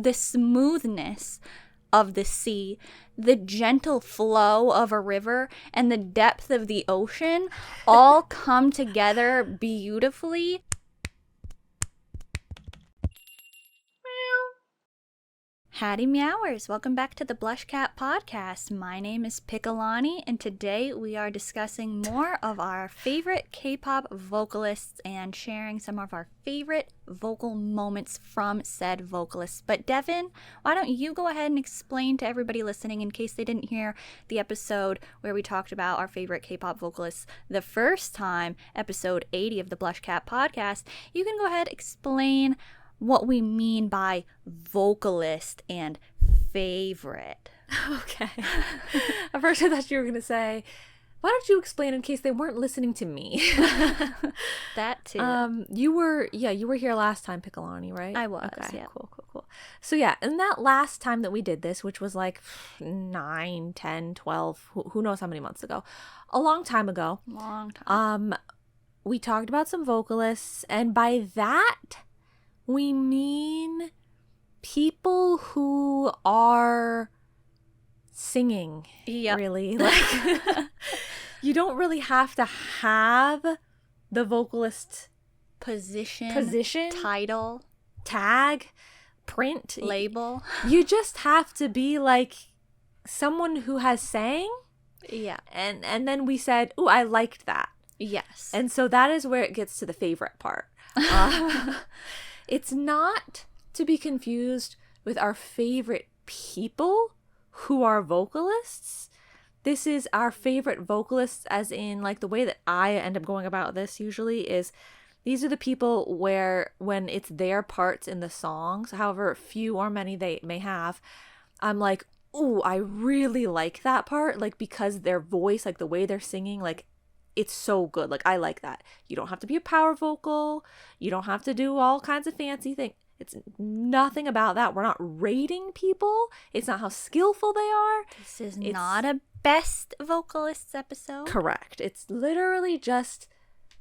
the smoothness of the sea, the gentle flow of a river, and the depth of the ocean all come together beautifully. Howdy Meowers, welcome back to the BlushCat podcast. My name is Picahlanni, and today we are discussing more of our favorite K-pop vocalists and sharing some of our favorite vocal moments from said vocalists. But Devin, why don't you go ahead and explain to everybody listening, in case they didn't hear the episode where we talked about our favorite K-pop vocalists the first time, episode 80 of the BlushCat podcast. You can go ahead and explain what we mean by vocalist and favorite. Okay. At first I thought you were going to say, why don't you explain in case they weren't listening to me? That too. You were here last time, Picahlanni, right? I was, okay, yeah. Cool. So yeah, and that last time that we did this, which was like 9, 10, 12, who knows how many months ago, a long time ago. Long time. We talked about some vocalists, and by that we mean people who are singing, really. Like, you don't really have to have the vocalist position, title, tag, print, label. You just have to be like someone who has sang. Yeah. And then we said, "Ooh, I liked that." Yes. And so that is where it gets to the favorite part. It's not to be confused with our favorite people who are vocalists. This is our favorite vocalists, as in, like, the way that I end up going about this usually is these are the people where when it's their parts in the songs, however few or many they may have, I'm like, ooh, I really like that part, like, because their voice, like the way they're singing, like, it's so good. Like, I like that. You don't have to be a power vocal. You don't have to do all kinds of fancy things. It's nothing about that. We're not rating people. It's not how skillful they are. This is not a best vocalists episode. Correct. It's literally just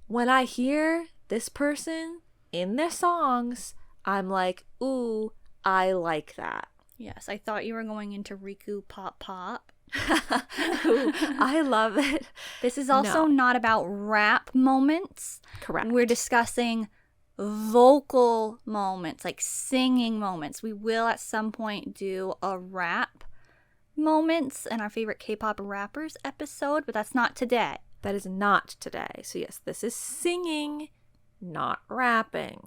when I hear this person in their songs, I'm like, ooh, I like that. Yes, I thought you were going into Riku Pop Pop. Ooh, I love it. This is also not about rap moments. Correct. We're discussing vocal moments, like singing moments. We will at some point do a rap moments in our favorite K-pop rappers episode, but that's not today. That is not today. So yes, this is singing, not rapping.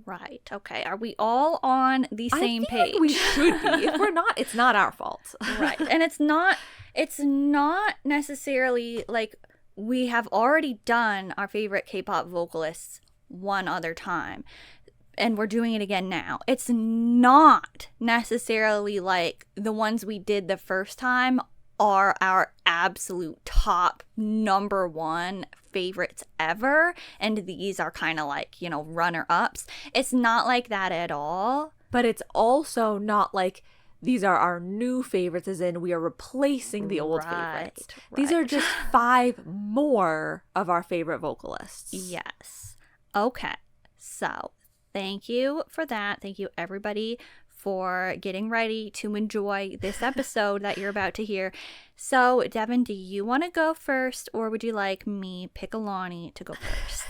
Right. Okay. Are we all on the same page? Like we should be. If we're not, it's not our fault. Right. And it's not necessarily like we have already done our favorite K-pop vocalists one other time, and we're doing it again now. It's not necessarily like the ones we did the first time are our absolute top number one favorites ever, and these are kind of like, you know, runner-ups. It's not like that at all. But it's also not like these are our new favorites, as in we are replacing the old favorites. Right. These are just 5 more of our favorite vocalists. Yes. Okay. So thank you for that. Thank you, everybody, for getting ready to enjoy this episode that you're about to hear. So, Devin, do you want to go first, or would you like me, Picahlanni, to go first?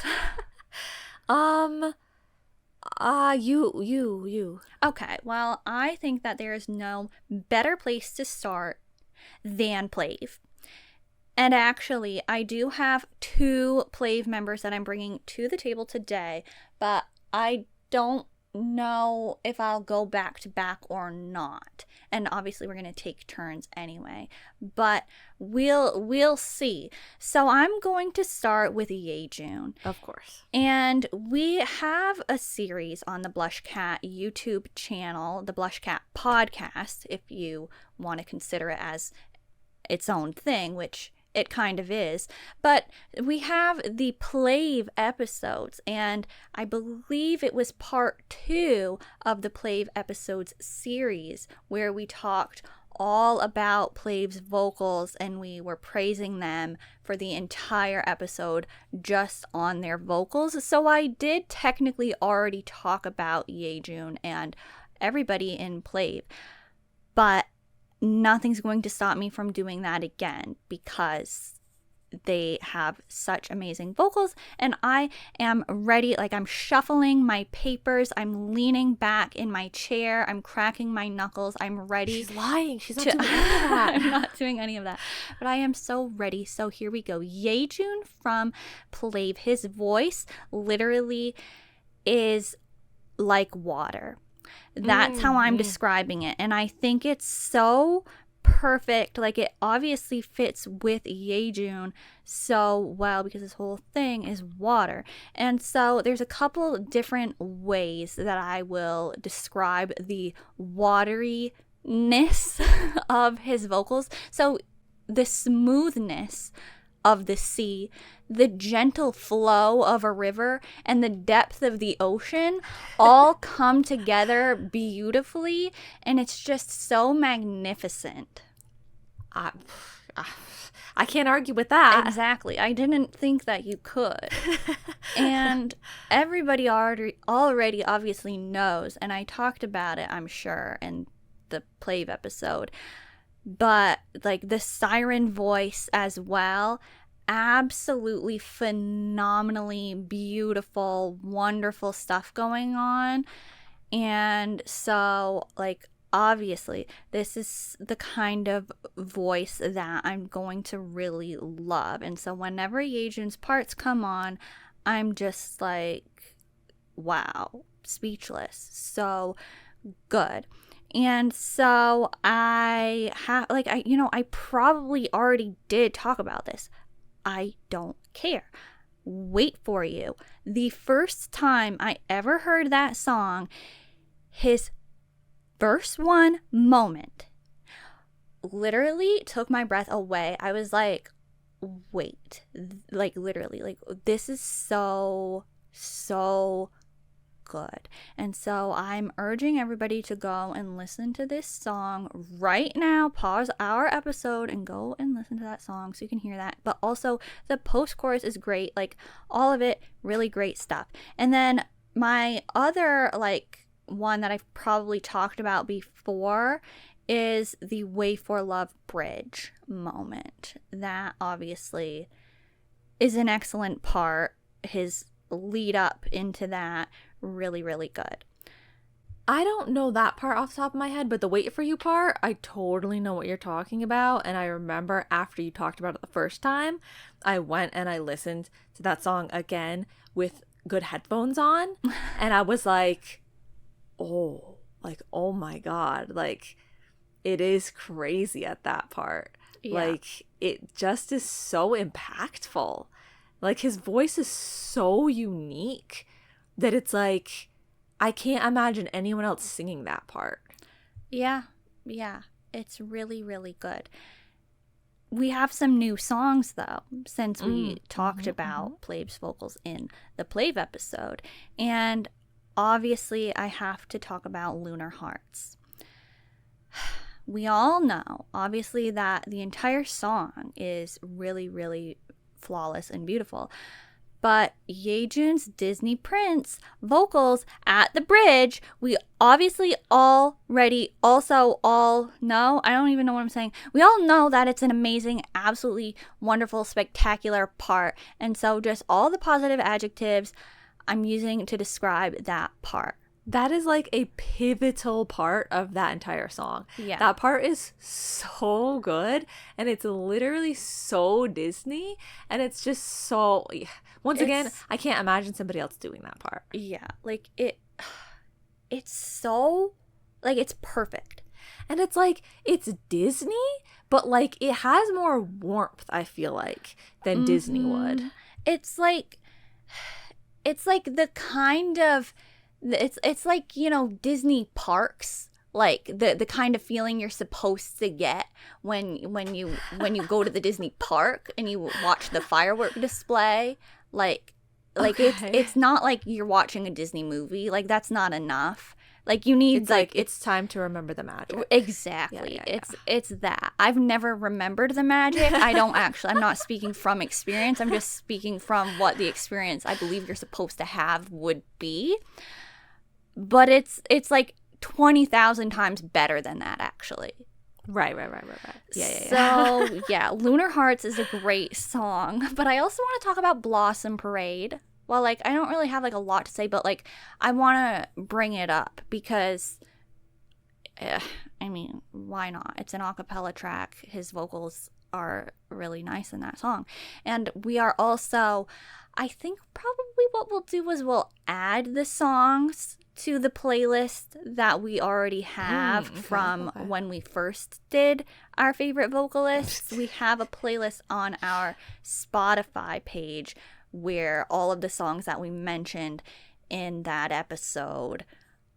You. Okay, well, I think that there is no better place to start than PLAVE. And actually, I do have 2 PLAVE members that I'm bringing to the table today, but I don't know if I'll go back to back or not. And obviously we're going to take turns anyway, but we'll see. So I'm going to start with Yejun. Of course. And we have a series on the BlushCat YouTube channel, the BlushCat podcast, if you want to consider it as its own thing, which it kind of is. But we have the PLAVE episodes, and I believe it was part 2 of the PLAVE episodes series where we talked all about PLAVE's vocals and we were praising them for the entire episode just on their vocals. So I did technically already talk about Yejun and everybody in PLAVE. But nothing's going to stop me from doing that again because they have such amazing vocals, and I am ready. Like, I'm shuffling my papers, I'm leaning back in my chair, I'm cracking my knuckles, I'm ready. She's lying. She's not doing any of that. I'm not doing any of that, but I am so ready. So here we go. Yejun from PLAVE. His voice literally is like water. That's how I'm describing it, and I think it's so perfect. Like, it obviously fits with Yejun so well because this whole thing is water. And so there's a couple different ways that I will describe the wateriness of his vocals. So the smoothness of the sea, the gentle flow of a river, and the depth of the ocean all come together beautifully, and it's just so magnificent. I can't argue with that. Exactly. I didn't think that you could. And everybody already obviously knows, and I talked about it, I'm sure, in the PLAVE episode, but like the siren voice as well, absolutely phenomenally beautiful, wonderful stuff going on. And so, like, obviously this is the kind of voice that I'm going to really love. And so whenever Yejun's parts come on, I'm just like, wow, speechless. So good. And so I probably already did talk about this. I don't care. Wait for you. The first time I ever heard that song, his verse 1 moment literally took my breath away. I was like, wait, like literally, like this is so good. And so I'm urging everybody to go and listen to this song right now. Pause our episode and go and listen to that song so you can hear that. But also the post-chorus is great. Like, all of it, really great stuff. And then my other, like, one that I've probably talked about before is the Way for Love bridge moment. That obviously is an excellent part. His lead up into that, really, really good. I don't know that part off the top of my head, but the Wait For You part, I totally know what you're talking about. And I remember after you talked about it the first time, I went and I listened to that song again with good headphones on. And I was like, oh my God. Like, it is crazy at that part. Yeah. Like, it just is so impactful. Like, his voice is so unique that it's like, I can't imagine anyone else singing that part. Yeah. It's really, really good. We have some new songs, though, since we talked about PLAVE's vocals in the PLAVE episode. And obviously, I have to talk about Lunar Hearts. We all know, obviously, that the entire song is really, really flawless and beautiful. But Yejun's Disney Prince vocals at the bridge, we obviously already also all know, I don't even know what I'm saying. We all know that it's an amazing, absolutely wonderful, spectacular part. And so just all the positive adjectives I'm using to describe that part. That is like a pivotal part of that entire song. Yeah. That part is so good, and it's literally so Disney, and it's just so, once again, I can't imagine somebody else doing that part. Yeah, like it's so, like, it's perfect. And it's like, it's Disney, but like it has more warmth, I feel like, than Disney would. It's like the kind of, it's like, you know, Disney parks, like the kind of feeling you're supposed to get when you go to the Disney park and you watch the firework display. Like okay. It's not like you're watching a Disney movie. Like, that's not enough. Like, you need, it's it's time to remember the magic. Exactly. Yeah. It's that. I've never remembered the magic. I'm not speaking from experience. I'm just speaking from what the experience I believe you're supposed to have would be. But it's like 20,000 times better than that, actually. Right. Yeah. So, yeah, Lunar Hearts is a great song. But I also want to talk about Blossom Parade. Well, like, I don't really have, like, a lot to say, but, like, I want to bring it up because, I mean, why not? It's an a cappella track. His vocals are really nice in that song. And we are also, I think probably what we'll do is we'll add the songs to the playlist that we already have from when we first did our favorite vocalists. We have a playlist on our Spotify page where all of the songs that we mentioned in that episode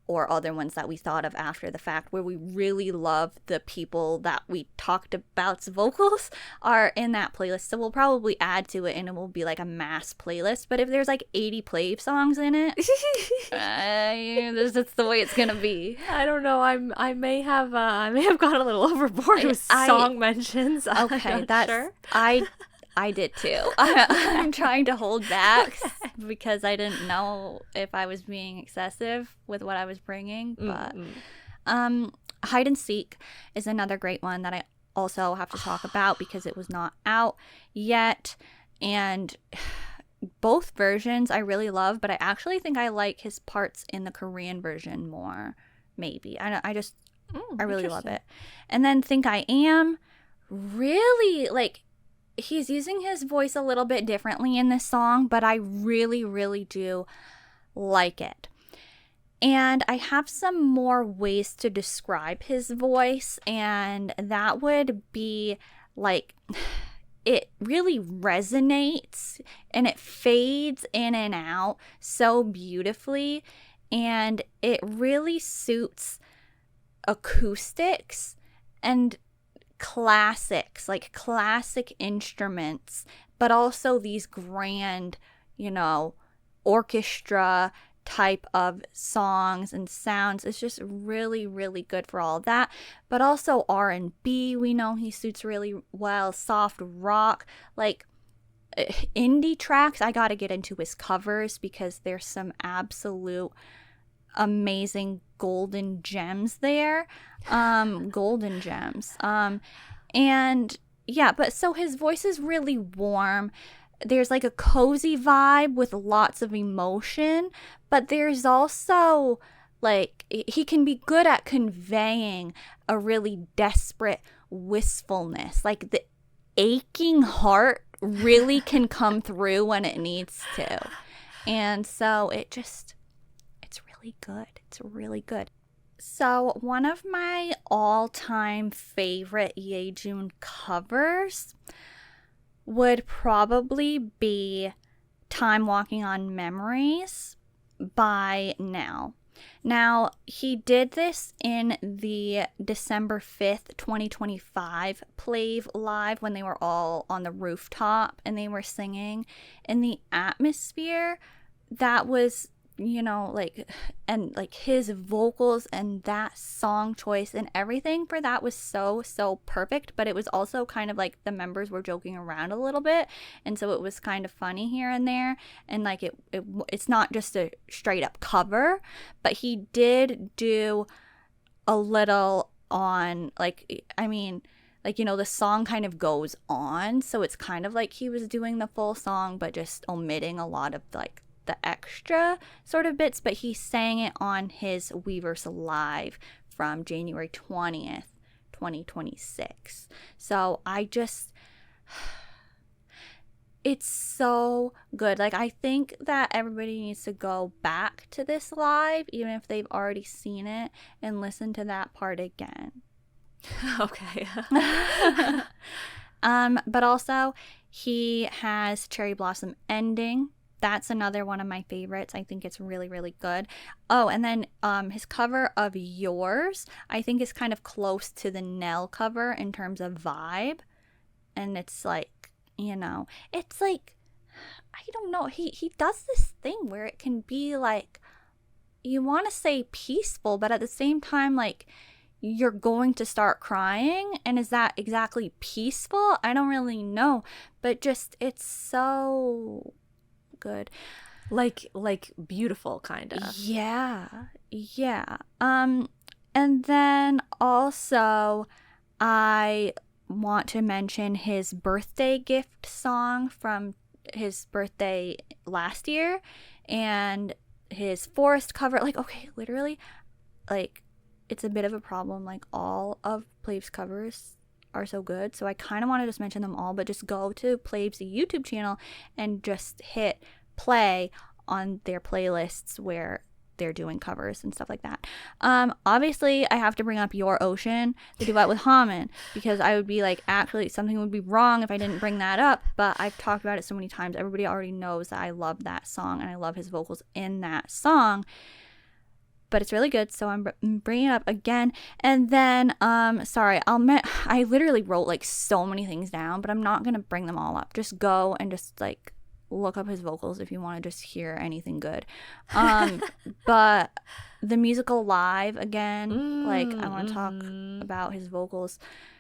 or other ones that we thought of after the fact where we really love the people that we talked about's vocals are in that playlist. So we'll probably add to it and it will be like a mass playlist. But if there's like 80 PLAVE songs in it, that's the way it's gonna be. I don't know. I may have gone a little overboard with song mentions. Okay, that's sure. I did too. I'm trying to hold back because I didn't know if I was being excessive with what I was bringing. But Hide and Seek is another great one that I also have to talk about because it was not out yet. And both versions I really love, but I actually think I like his parts in the Korean version more, maybe. I really love it. And then Think I Am, really, like, he's using his voice a little bit differently in this song, but I really, really do like it. And I have some more ways to describe his voice, and that would be like, it really resonates and it fades in and out so beautifully, and it really suits acoustics and classics, like classic instruments, but also these grand, orchestra type of songs and sounds. It's just really, really good for all of that. But also R&B, we know he suits really well. Soft rock, like indie tracks. I gotta get into his covers because there's some absolute amazing golden gems there. Golden gems. And yeah, but so his voice is really warm. There's like a cozy vibe with lots of emotion, but there's also like, he can be good at conveying a really desperate wistfulness. Like the aching heart really can come through when it needs to. And so it's really good. It's really good. So one of my all-time favorite Yejun covers would probably be Time Walking on Memories by Now. Now, he did this in the December 5th, 2025 PLAVE Live when they were all on the rooftop and they were singing. In the atmosphere that was, his vocals and that song choice and everything for that was so, so perfect. But it was also kind of like the members were joking around a little bit. And so it was kind of funny here and there. And like it's not just a straight up cover, but he did do a little on the song kind of goes on. So it's kind of like he was doing the full song, but just omitting a lot of like the extra sort of bits, but he sang it on his Weverse Live from January 20th, 2026. So it's so good. Like, I think that everybody needs to go back to this live, even if they've already seen it, and listen to that part again. Okay. But also he has Cherry Blossom Ending. That's another one of my favorites. I think it's really, really good. Oh, and then his cover of Yours, I think is kind of close to the Nell cover in terms of vibe. And it's like, it's like, I don't know. He does this thing where it can be like, you want to say peaceful, but at the same time, like, you're going to start crying. And is that exactly peaceful? I don't really know. But just, it's so good, like beautiful kind of. Yeah. And then also, I want to mention his birthday gift song from his birthday last year and his Forest cover. Like, okay, literally, like, it's a bit of a problem. Like, all of PLAVE's covers are so good. So I kind of want to just mention them all, but just go to PLAVE's YouTube channel and just hit play on their playlists where they're doing covers and stuff like that. Obviously, I have to bring up Your Ocean, the duet with Hamin, because I would be like, actually, something would be wrong if I didn't bring that up, but I've talked about it so many times. Everybody already knows that I love that song, and I love his vocals in that song. But it's really good, so I'm bringing it up again. And then, sorry, I literally wrote like so many things down, but I'm not gonna bring them all up. Just go and just like look up his vocals if you want to just hear anything good. But the musical Live again, like I want to talk about his vocals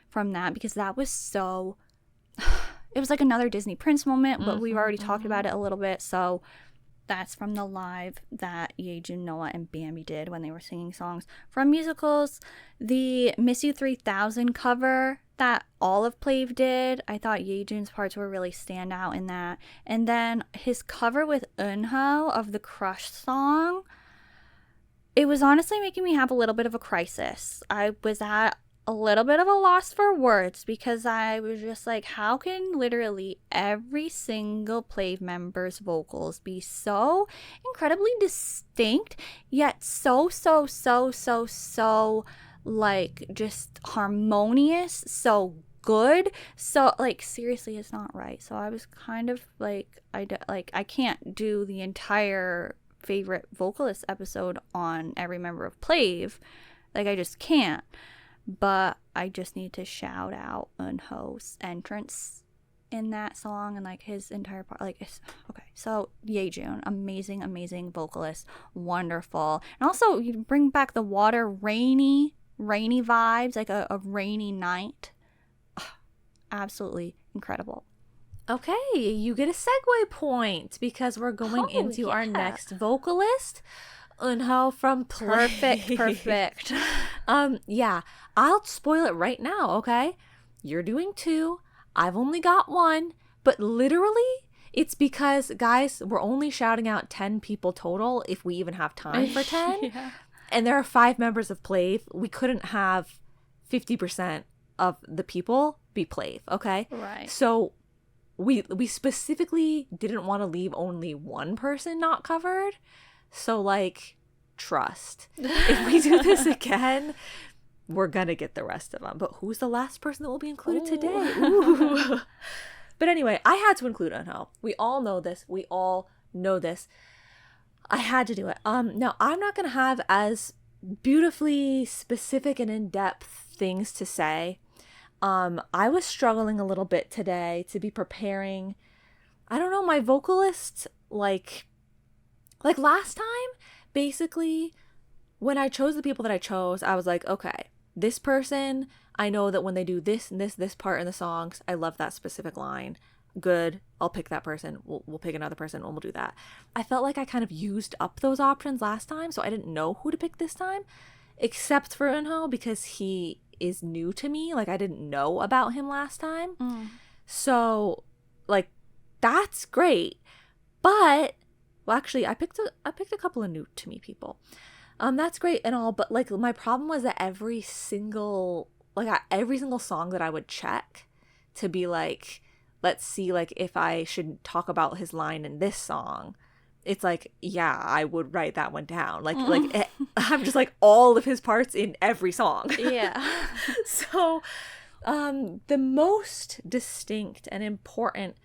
from that, because that was so. It was like another Disney Prince moment, but we've already talked about it a little bit, so. That's from the live that Yejun, Noah, and Bamby did when they were singing songs from musicals. The Miss You 3000 cover that all of PLAVE did, I thought Yejun's parts were really stand out in that. And then his cover with Eunho of the Crush song, it was honestly making me have a little bit of a crisis. I was at a little bit of a loss for words, because I was just like, how can literally every single PLAVE member's vocals be so incredibly distinct, yet so like just harmonious, so good, so like seriously, it's not right. So I was kind of like, I can't do the entire favorite vocalist episode on every member of PLAVE, like I just can't. But I just need to shout out Eunho's entrance in that song and like his entire part. Like, it's okay. So Yejun, amazing vocalist, wonderful, and also you bring back the water, rainy vibes, like a rainy night. Absolutely incredible. Okay, you get a segue point because we're going into our next vocalist. Eunho from PLAVE. Perfect. Yeah, I'll spoil it right now, okay? You're doing 2. I've only got 1, but literally it's because, guys, we're only shouting out 10 people total if we even have time for 10. Yeah. And there are 5 members of PLAVE. We couldn't have 50% of the people be PLAVE, okay? Right. So we specifically didn't want to leave only one person not covered. So, like, trust. If we do this again, we're gonna get the rest of them. But who's the last person that will be included today? Ooh. But anyway, I had to include Eunho. We all know this. I had to do it. Now, I'm not gonna have as beautifully specific and in-depth things to say. I was struggling a little bit today to be preparing, I don't know, my vocalist, like last time, basically, when I chose the people that I chose, I was like, okay, this person, I know that when they do this and this part in the songs, I love that specific line. Good, I'll pick that person. We'll pick another person and we'll do that. I felt like I kind of used up those options last time, so I didn't know who to pick this time, except for Eunho, because he is new to me. Like, I didn't know about him last time. So, like, that's great. But well, actually, I picked a couple of new to me people. That's great and all, but like my problem was that every single song that I would check to be like, let's see, like if I should talk about his line in this song, it's like, yeah, I would write that one down. I'm just like all of his parts in every song. Yeah. So, the most distinct and important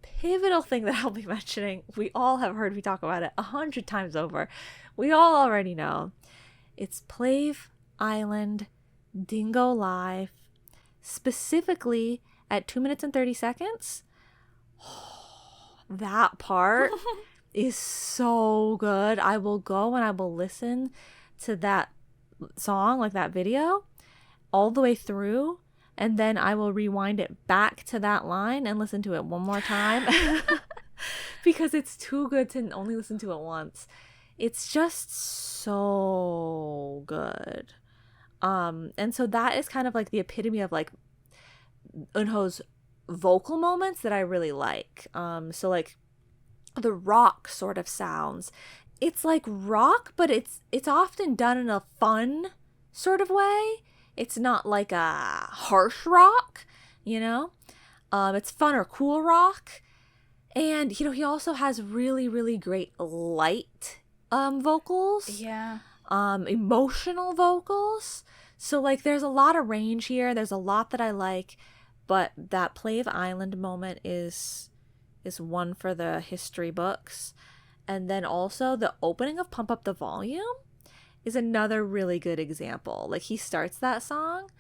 pivotal thing that I'll be mentioning, we all have heard me talk about it 100 times over. We all already know. It's PLAVE Island Dingo Live, specifically at 2 minutes and 30 seconds. That part is so good. I will go and I will listen to that song, like that video, all the way through. And then I will rewind it back to that line and listen to it one more time because it's too good to only listen to it once. It's just so good. And so that is kind of like the epitome of like Eunho's vocal moments that I really like. So like the rock sort of sounds. It's like rock, but it's often done in a fun sort of way. It's not like a harsh rock, you know? It's fun or cool rock. And, you know, he also has really, really great light vocals. Yeah. Emotional vocals. So, like, there's a lot of range here. There's a lot that I like. But that PLAVE Island moment is one for the history books. And then also the opening of Pump Up the Volume is another really good example. Like, he starts that song,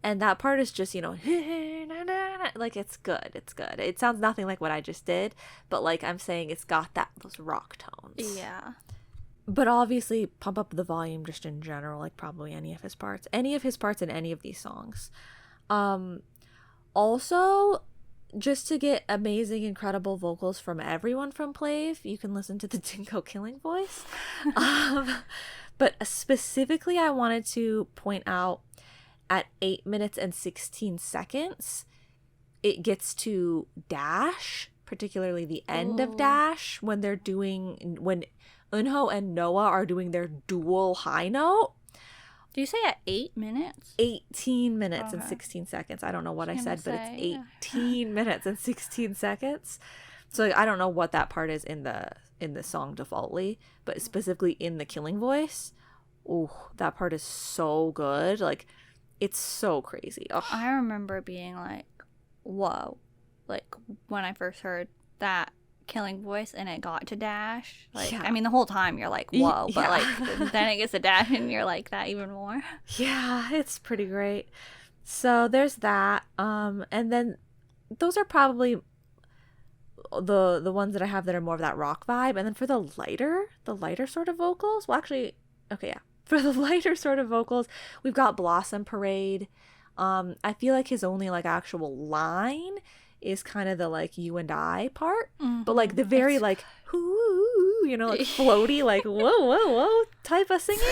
and that part is just, you know, like, it's good. It's good. It sounds nothing like what I just did, but, like, I'm saying it's got those rock tones. Yeah. But obviously, Pump Up the Volume just in general, like, probably any of his parts in any of these songs. Also, just to get amazing, incredible vocals from everyone from PLAVE, you can listen to the Dingo Killing Voice. But specifically, I wanted to point out at 8 minutes and 16 seconds, it gets to Dash, particularly the end of Dash, when Eunho and Noah are doing their dual high note. Do you say at 8 minutes? 18 minutes and 16 seconds. I don't know what I said, but it's 18 minutes and 16 seconds. So like, I don't know what that part is in the song defaultly, but specifically in the Killing Voice. Oh, that part is so good. Like, it's so crazy. Ugh. I remember being like, whoa. Like, when I first heard that Killing Voice and it got to Dash. Like, yeah. I mean, the whole time you're like, whoa. Yeah. But, like, then it gets to Dash and you're like that even more. Yeah, it's pretty great. So there's that. And then those are probably the ones that I have that are more of that rock vibe. And then for the lighter sort of vocals, well, actually, okay, yeah. For the lighter sort of vocals, we've got Blossom Parade. I feel like his only, like, actual line is kind of the, like, You and I part. Mm-hmm. But, like, the very, like, whoo, you know, like, floaty, like, whoa, whoa, whoa type of singing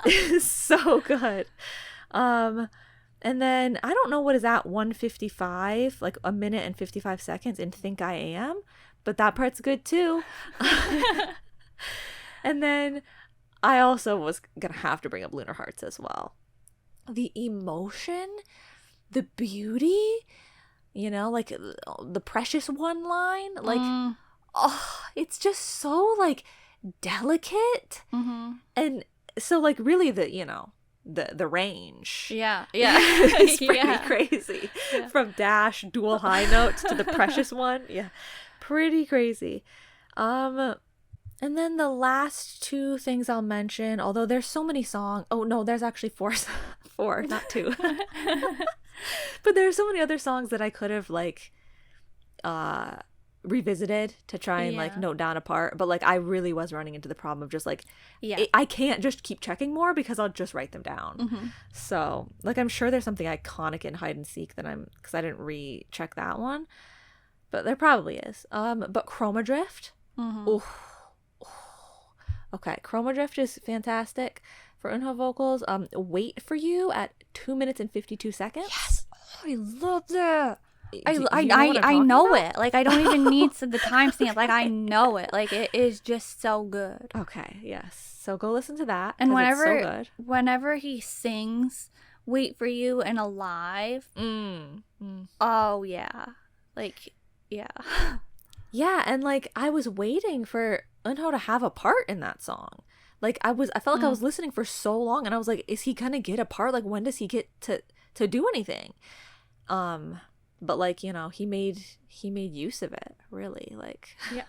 is so good. And then, I don't know what is at 1:55, like, 1 minute and 55 seconds in Think I Am, but that part's good, too. And then I also was going to have to bring up Lunar Hearts as well. The emotion, the beauty, you know, like the Precious One line, like, oh, it's just so, like, delicate. Mm-hmm. And so, like, really the range. Yeah. Yeah. It's pretty crazy. Yeah. From Dash, dual high notes to the Precious One. Yeah. Pretty crazy. And then the last two things I'll mention, although there's so many songs. Oh, no, there's actually four, not two. But there's so many other songs that I could have, like, revisited to try and, like, note down a part. But, like, I really was running into the problem of just, like, I can't just keep checking more because I'll just write them down. Mm-hmm. So, like, I'm sure there's something iconic in Hide and Seek that because I didn't recheck that one. But there probably is. But Chroma Drift. Mm-hmm. Ooh. Okay, Chroma Drift is fantastic for Eunho vocals. Wait for You at 2 minutes and 52 seconds. Yes, I love that. I know it. Like, I don't even need the timestamp. Like, I know it. Like, it is just so good. Okay, yes. So go listen to that. And whenever he sings "Wait for You" and "Alive," oh yeah, like, yeah. Yeah, and, like, I was waiting for Eunho to have a part in that song. Like, I felt like I was listening for so long, and I was like, is he gonna get a part? Like, when does he get to do anything? But, like, you know, he made use of it, really, like. Yeah.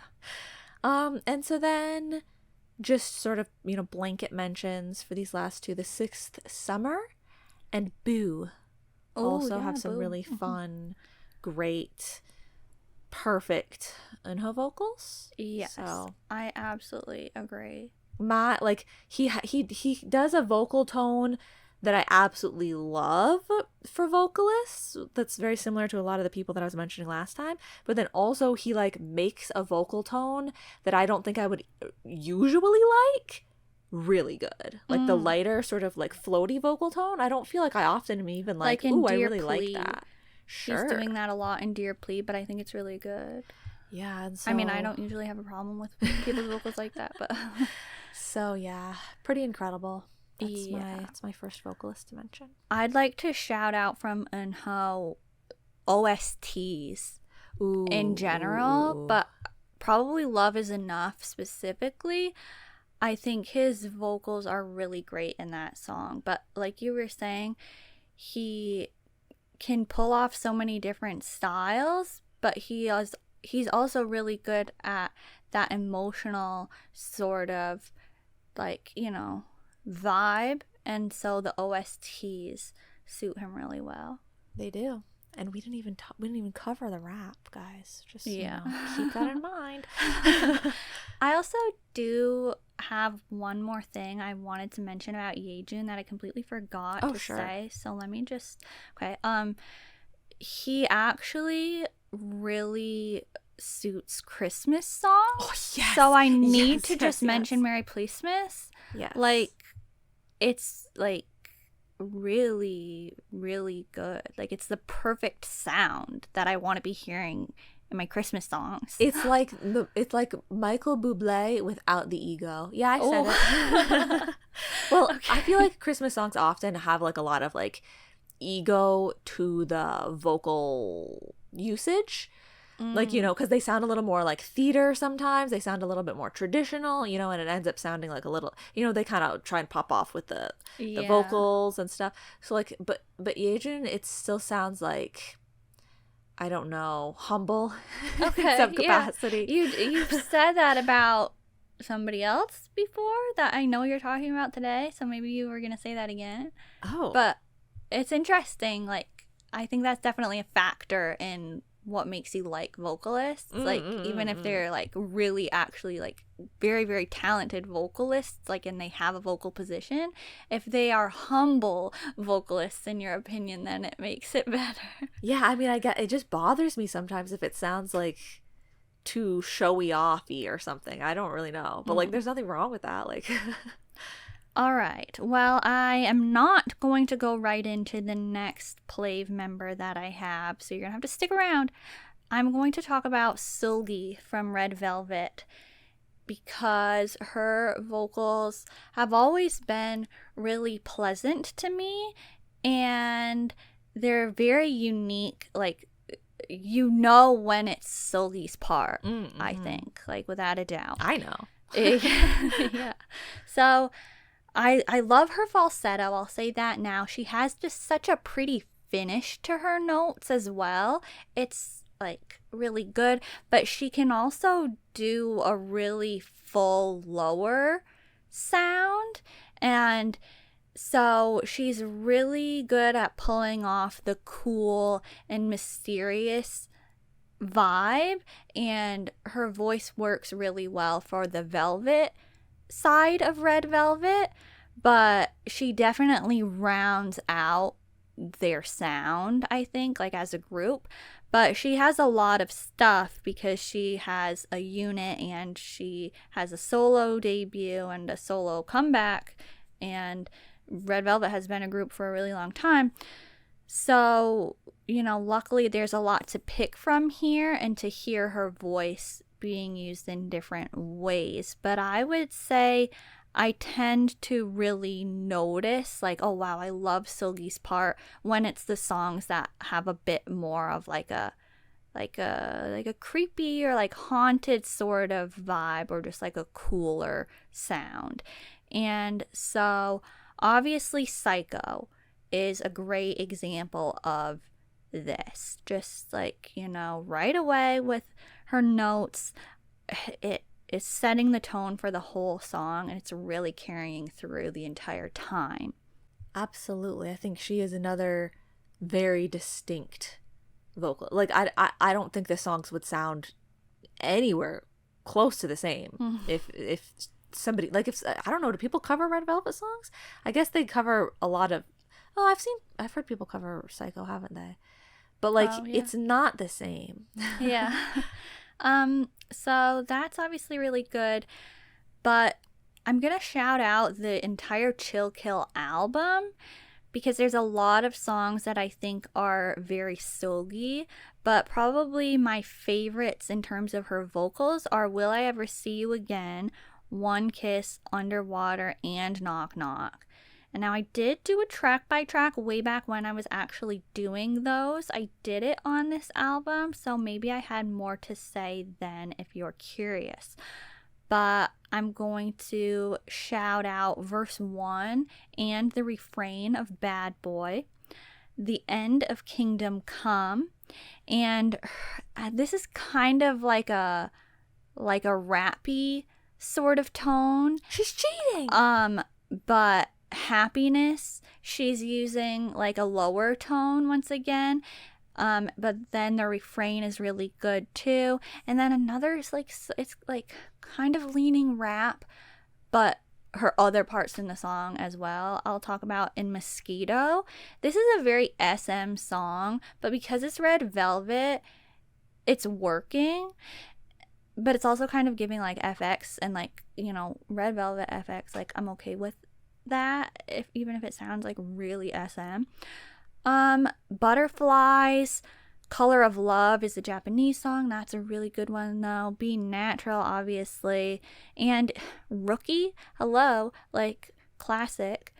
And so then just sort of, you know, blanket mentions for these last two, The Sixth Summer and Boo also have some really fun, great, perfect Eunho vocals. Yes, so I absolutely agree. Like, he does a vocal tone that I absolutely love for vocalists. That's very similar to a lot of the people that I was mentioning last time. But then also he, like, makes a vocal tone that I don't think I would usually like really good. Like the lighter sort of like floaty vocal tone, I don't feel like I often am even like, in ooh, I Dear really like Plea. that. Sure. He's doing that a lot in Dear Plea, but I think it's really good. Yeah, and so, I mean, I don't usually have a problem with people's vocals like that, but so yeah, pretty incredible. That's yeah. it's my first vocalist to mention. I'd like to shout out from Eunho OSTs in general, but probably Love Is Enough specifically. I think his vocals are really great in that song, but like you were saying, he can pull off so many different styles, but he's also really good at that emotional sort of like, you know, vibe, and so the OSTs suit him really well. They do. And we didn't even cover the rap, guys. Just you know, keep that in mind. I also do have one more thing I wanted to mention about Yejun that I completely forgot to say. So let me just he actually really suits Christmas songs. Oh, yes. So I need to just mention Merry Christmas. Yes. Like, it's like really, really good. Like, it's the perfect sound that I want to be hearing in my Christmas songs. It's like Michael Bublé without the ego. Yeah, I said it. Well, I feel like Christmas songs often have like a lot of like ego to the vocal usage. Like, you know, because they sound a little more like theater sometimes. They sound a little bit more traditional, you know, and it ends up sounding like a little, you know, they kind of try and pop off with the vocals and stuff. So like, but Yejun, it still sounds like, I don't know, humble in some capacity. Yeah. You've said that about somebody else before that I know you're talking about today. So maybe you were going to say that again. Oh. But it's interesting. Like, I think that's definitely a factor in what makes you like vocalists. Like, even if they're like really actually like very, very talented vocalists, like, and they have a vocal position, if they are humble vocalists in your opinion, then it makes it better. Yeah, I mean, it just bothers me sometimes if it sounds like too showy offy or something. I don't really know, but like there's nothing wrong with that. Like all right, well, I am not going to go right into the next PLAVE member that I have, so you're gonna have to stick around. I'm going to talk about Seulgi from Red Velvet because her vocals have always been really pleasant to me, and they're very unique. Like, you know when it's Seulgi's part, I think, like, without a doubt. I know. Yeah. So I love her falsetto, I'll say that now. She has just such a pretty finish to her notes as well. It's like really good, but she can also do a really full lower sound, and so she's really good at pulling off the cool and mysterious vibe, and her voice works really well for the Velvet side of Red Velvet, but she definitely rounds out their sound, I think, like as a group. But she has a lot of stuff because she has a unit and she has a solo debut and a solo comeback, and Red Velvet has been a group for a really long time. So, you know, luckily there's a lot to pick from here and to hear her voice being used in different ways. But I would say I tend to really notice, like, oh wow, I love Seulgi's part when it's the songs that have a bit more of like a creepy or like haunted sort of vibe, or just like a cooler sound. And so obviously Psycho is a great example of this. Just like, you know, right away with her notes, it is setting the tone for the whole song, and it's really carrying through the entire time. Absolutely. I think she is another very distinct vocal. Like, I don't think the songs would sound anywhere close to the same if somebody, like, if I don't know, do people cover Red Velvet songs? I guess they cover a lot of, I've heard people cover Psycho, haven't they? But like, it's not the same. Yeah. So that's obviously really good, but I'm going to shout out the entire Chill Kill album because there's a lot of songs that I think are very Seulgi, but probably my favorites in terms of her vocals are Will I Ever See You Again, One Kiss, Underwater, and Knock Knock. And now I did do a track by track way back when I was actually doing those. I did it on this album, so maybe I had more to say then if you're curious. But I'm going to shout out verse 1 and the refrain of Bad Boy, the end of Kingdom Come, and this is kind of like a rappy sort of tone. She's cheating. But Happiness, she's using like a lower tone once again. But then the refrain is really good too. And then another is like, it's like kind of leaning rap, but her other parts in the song as well, I'll talk about in Mosquito. This is a very SM song, but because it's Red Velvet, it's working. But it's also kind of giving like FX and like, you know, Red Velvet FX. Like I'm okay with that, even if it sounds like really SM. Butterflies, Color of Love is a Japanese song. That's a really good one though. Be Natural, obviously. And Rookie, hello, like classic.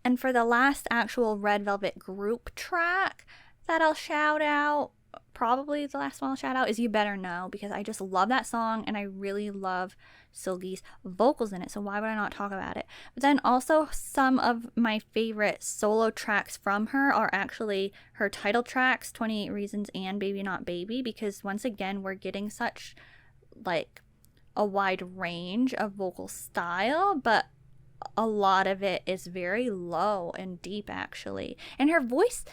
And for the last actual Red Velvet group track that I'll shout out, probably the last one I'll shout out, is You Better Know, because I just love that song and I really love Seulgi's vocals in it, so why would I not talk about it? But then also some of my favorite solo tracks from her are actually her title tracks, 28 Reasons and Baby Not Baby, because once again we're getting such like a wide range of vocal style, but a lot of it is very low and deep actually. And her voice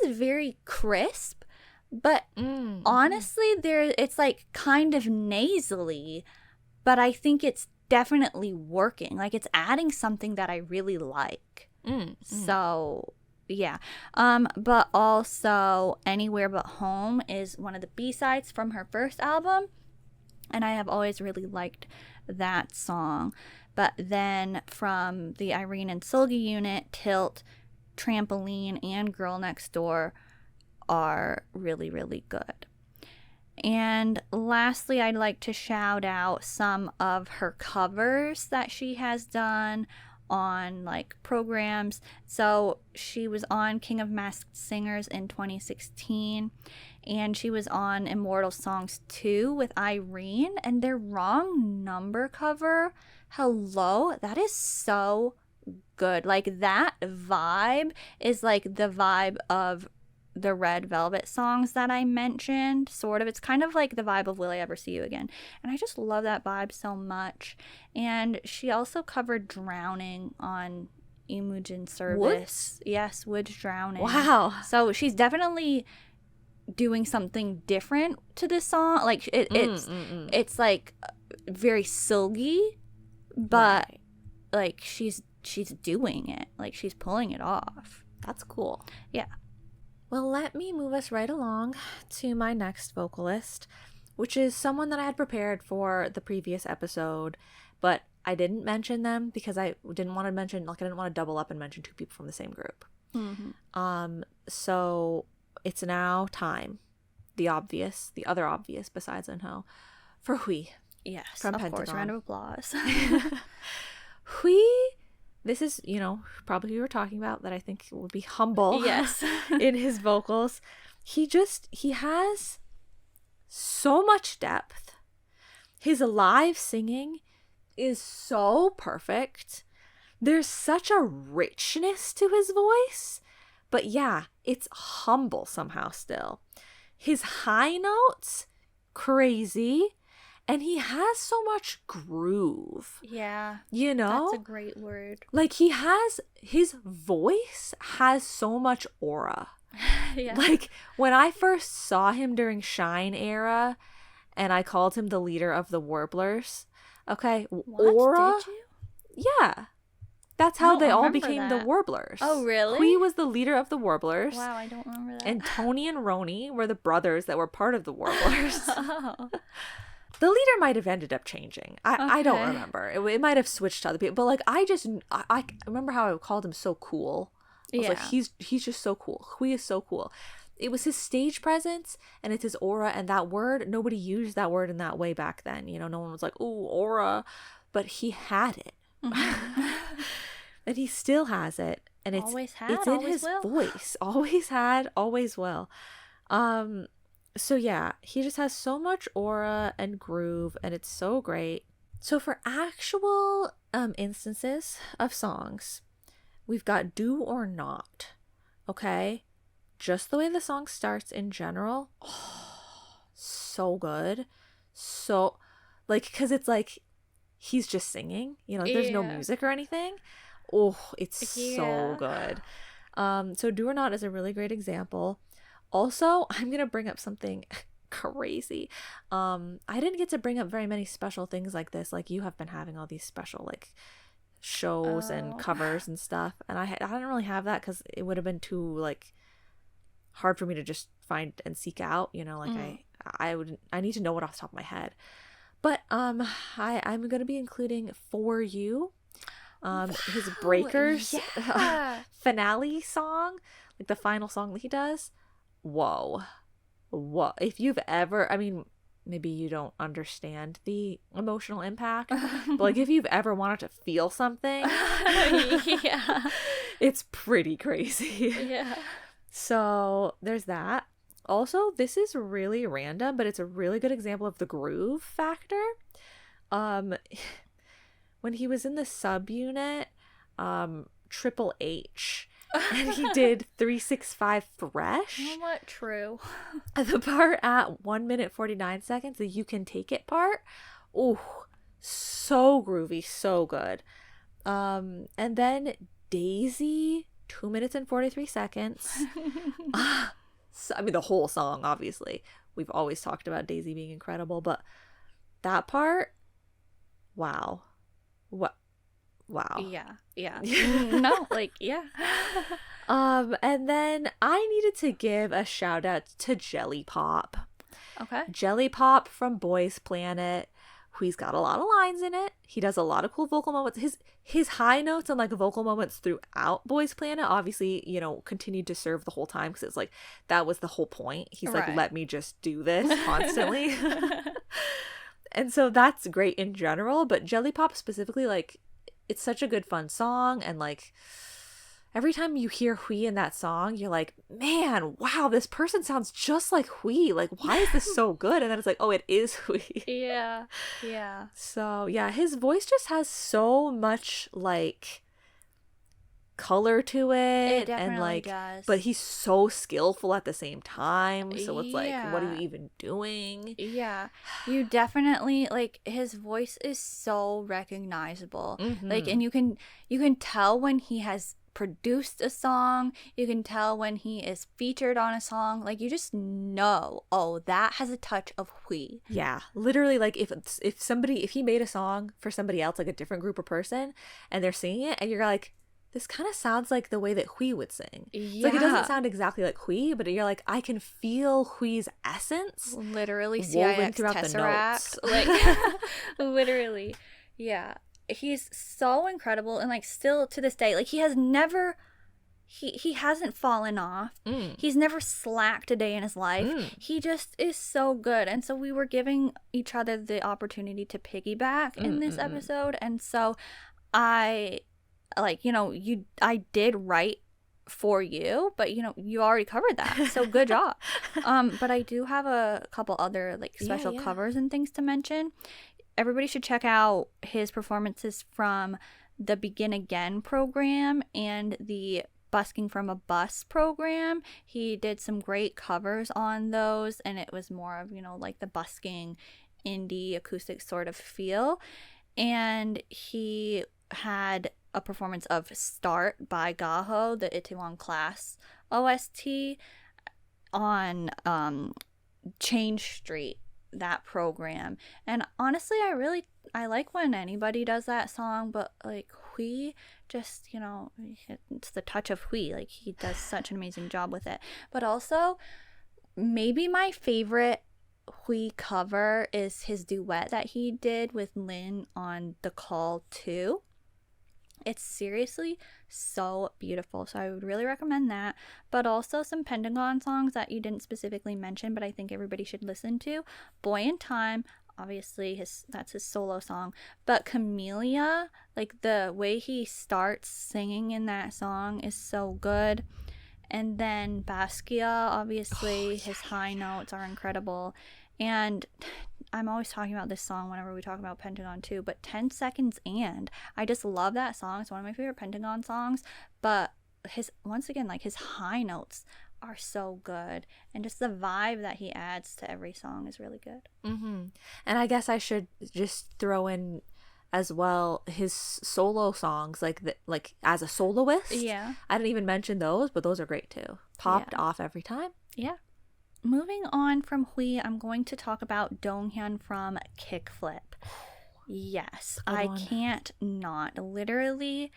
is very crisp, but honestly it's like kind of nasally, but I think it's definitely working. Like it's adding something that I really like. So yeah. But also Anywhere But Home is one of the B-sides from her first album, and I have always really liked that song. But then from the Irene and Seulgi unit, Tilt, Trampoline, and Girl Next Door are really, really good. And lastly, I'd like to shout out some of her covers that she has done on like programs. So she was on King of Masked Singers in 2016, and she was on Immortal Songs 2 with Irene, and their Wrong Number cover, hello, that is so good. Like that vibe is like the vibe of the Red Velvet songs that I mentioned, sort of. It's kind of like the vibe of Will I Ever See You Again, and I just love that vibe so much. And she also covered Drowning on Imogen Service. Woods? Yes, Woods Drowning. Wow. So she's definitely doing something different to this song. Like it's like very Seulgi, but right. like she's doing it. Like she's pulling it off. That's cool. Yeah. Well, let me move us right along to my next vocalist, which is someone that I had prepared for the previous episode, but I didn't mention them because I didn't want to double up and mention two people from the same group. So it's now time, the other obvious besides Eunho, for Hui. Yes, from of Pentagon. course. Round of applause. Hui, this is, probably who we were talking about, that I think would be humble. Yes. in his vocals. He has so much depth. His live singing is so perfect. There's such a richness to his voice. But yeah, it's humble somehow still. His high notes, crazy. And he has so much groove. Yeah. That's a great word. Like his voice has so much aura. Yeah. Like when I first saw him during Shine era and I called him the leader of the Warblers. Okay. What? Aura. Did you? Yeah. That's how they all became the Warblers. Oh, really? Hui was the leader of the Warblers. Wow, I don't remember that. And Tony and Roni were the brothers that were part of the Warblers. Oh. The leader might have ended up changing. I don't remember. It might have switched to other people. But like I remember how I called him so cool. I was like, he's just so cool. Hui is so cool. It was his stage presence and it's his aura, and that word, nobody used that word in that way back then. You know, no one was like, "Ooh, aura," but he had it. And he still has it. And it's in his voice. Always had, always will. So yeah, he just has so much aura and groove, and it's so great. So for actual instances of songs, we've got Do or Not. Okay? Just the way the song starts in general. Oh, so good. So, like, because it's like he's just singing. You know, like, there's no music or anything. Oh, it's so good. So Do or Not is a really great example. Also, I'm going to bring up something crazy. I didn't get to bring up very many special things like this. Like, you have been having all these special, like, shows and covers and stuff. And I didn't really have that because it would have been too, like, hard for me to just find and seek out. You know, like, I need to know it off the top of my head. But I'm going to be including For You. His Breakers finale song, like the final song that he does. Whoa. If you've ever, I mean, maybe you don't understand the emotional impact, but like if you've ever wanted to feel something, it's pretty crazy. So there's that. Also, this is really random, but it's a really good example of the groove factor. When he was in the subunit, Triple H, and he did 365 Fresh. What? True. The part at 1 minute 49 seconds, the You Can Take It part. Oh, so groovy, so good. And then Daisy, 2 minutes and 43 seconds. So, I mean, the whole song, obviously. We've always talked about Daisy being incredible, but that part, wow. What? Wow. Yeah. No, like, yeah. And then I needed to give a shout out to Jelly Pop. Okay. Jelly Pop from Boys Planet. He's got a lot of lines in it. He does a lot of cool vocal moments. His high notes and like vocal moments throughout Boys Planet, obviously, you know, continued to serve the whole time because it's like that was the whole point. He's like, let me just do this constantly. And so that's great in general, but Jelly Pop specifically, like, it's such a good fun song, and like every time you hear Hui in that song, you're like, man, wow, this person sounds just like Hui. Like, why is this so good? And then it's like, oh, it is Hui. Yeah. So yeah, his voice just has so much like color to it, definitely and like does. But he's so skillful at the same time, so it's like, what are you even doing? You definitely, like, his voice is so recognizable. Like, and you can tell when he has produced a song, you can tell when he is featured on a song, like, you just know, oh, that has a touch of Hui. Yeah, literally, like, if he made a song for somebody else, like a different group or person, and they're singing it, and you're like, this kind of sounds like the way that Hui would sing. It's like, it doesn't sound exactly like Hui, but you're like, I can feel Hui's essence literally woven throughout Tesseract. the Like, notes. literally. Yeah. He's so incredible, and like still to this day, like he hasn't fallen off. He's never slacked a day in his life. He just is so good. And so we were giving each other the opportunity to piggyback in this episode. And so I did write For You, but you know, you already covered that, so good job. But I do have a couple other like special covers and things to mention. Everybody should check out his performances from the Begin Again program and the Busking from a Bus program. He did some great covers on those, and it was more of, you know, like the busking indie acoustic sort of feel. And he had a performance of Start by Gaho, the Itaewon Class OST, on Change Street, that program. And honestly, I like when anybody does that song, but like Hui, just, you know, it's the touch of Hui. Like, he does such an amazing job with it. But also, maybe my favorite Hui cover is his duet that he did with Lin on The Call 2. It's seriously so beautiful, so I would really recommend that. But also some Pentagon songs that you didn't specifically mention, but I think everybody should listen to. Boy in Time, obviously that's his solo song, but Camellia, like the way he starts singing in that song is so good. And then Basquiat, obviously, his high notes are incredible. And I'm always talking about this song whenever we talk about Pentagon too, but 10 Seconds And. I just love that song. It's one of my favorite Pentagon songs. But once again, like his high notes are so good. And just the vibe that he adds to every song is really good. Mm-hmm. And I guess I should just throw in as well his solo songs, like as a soloist. Yeah. I didn't even mention those, but those are great too. Popped off every time. Yeah. Moving on from Hui, I'm going to talk about Donghyeon from KickFlip. Yes, I can't not. Literally,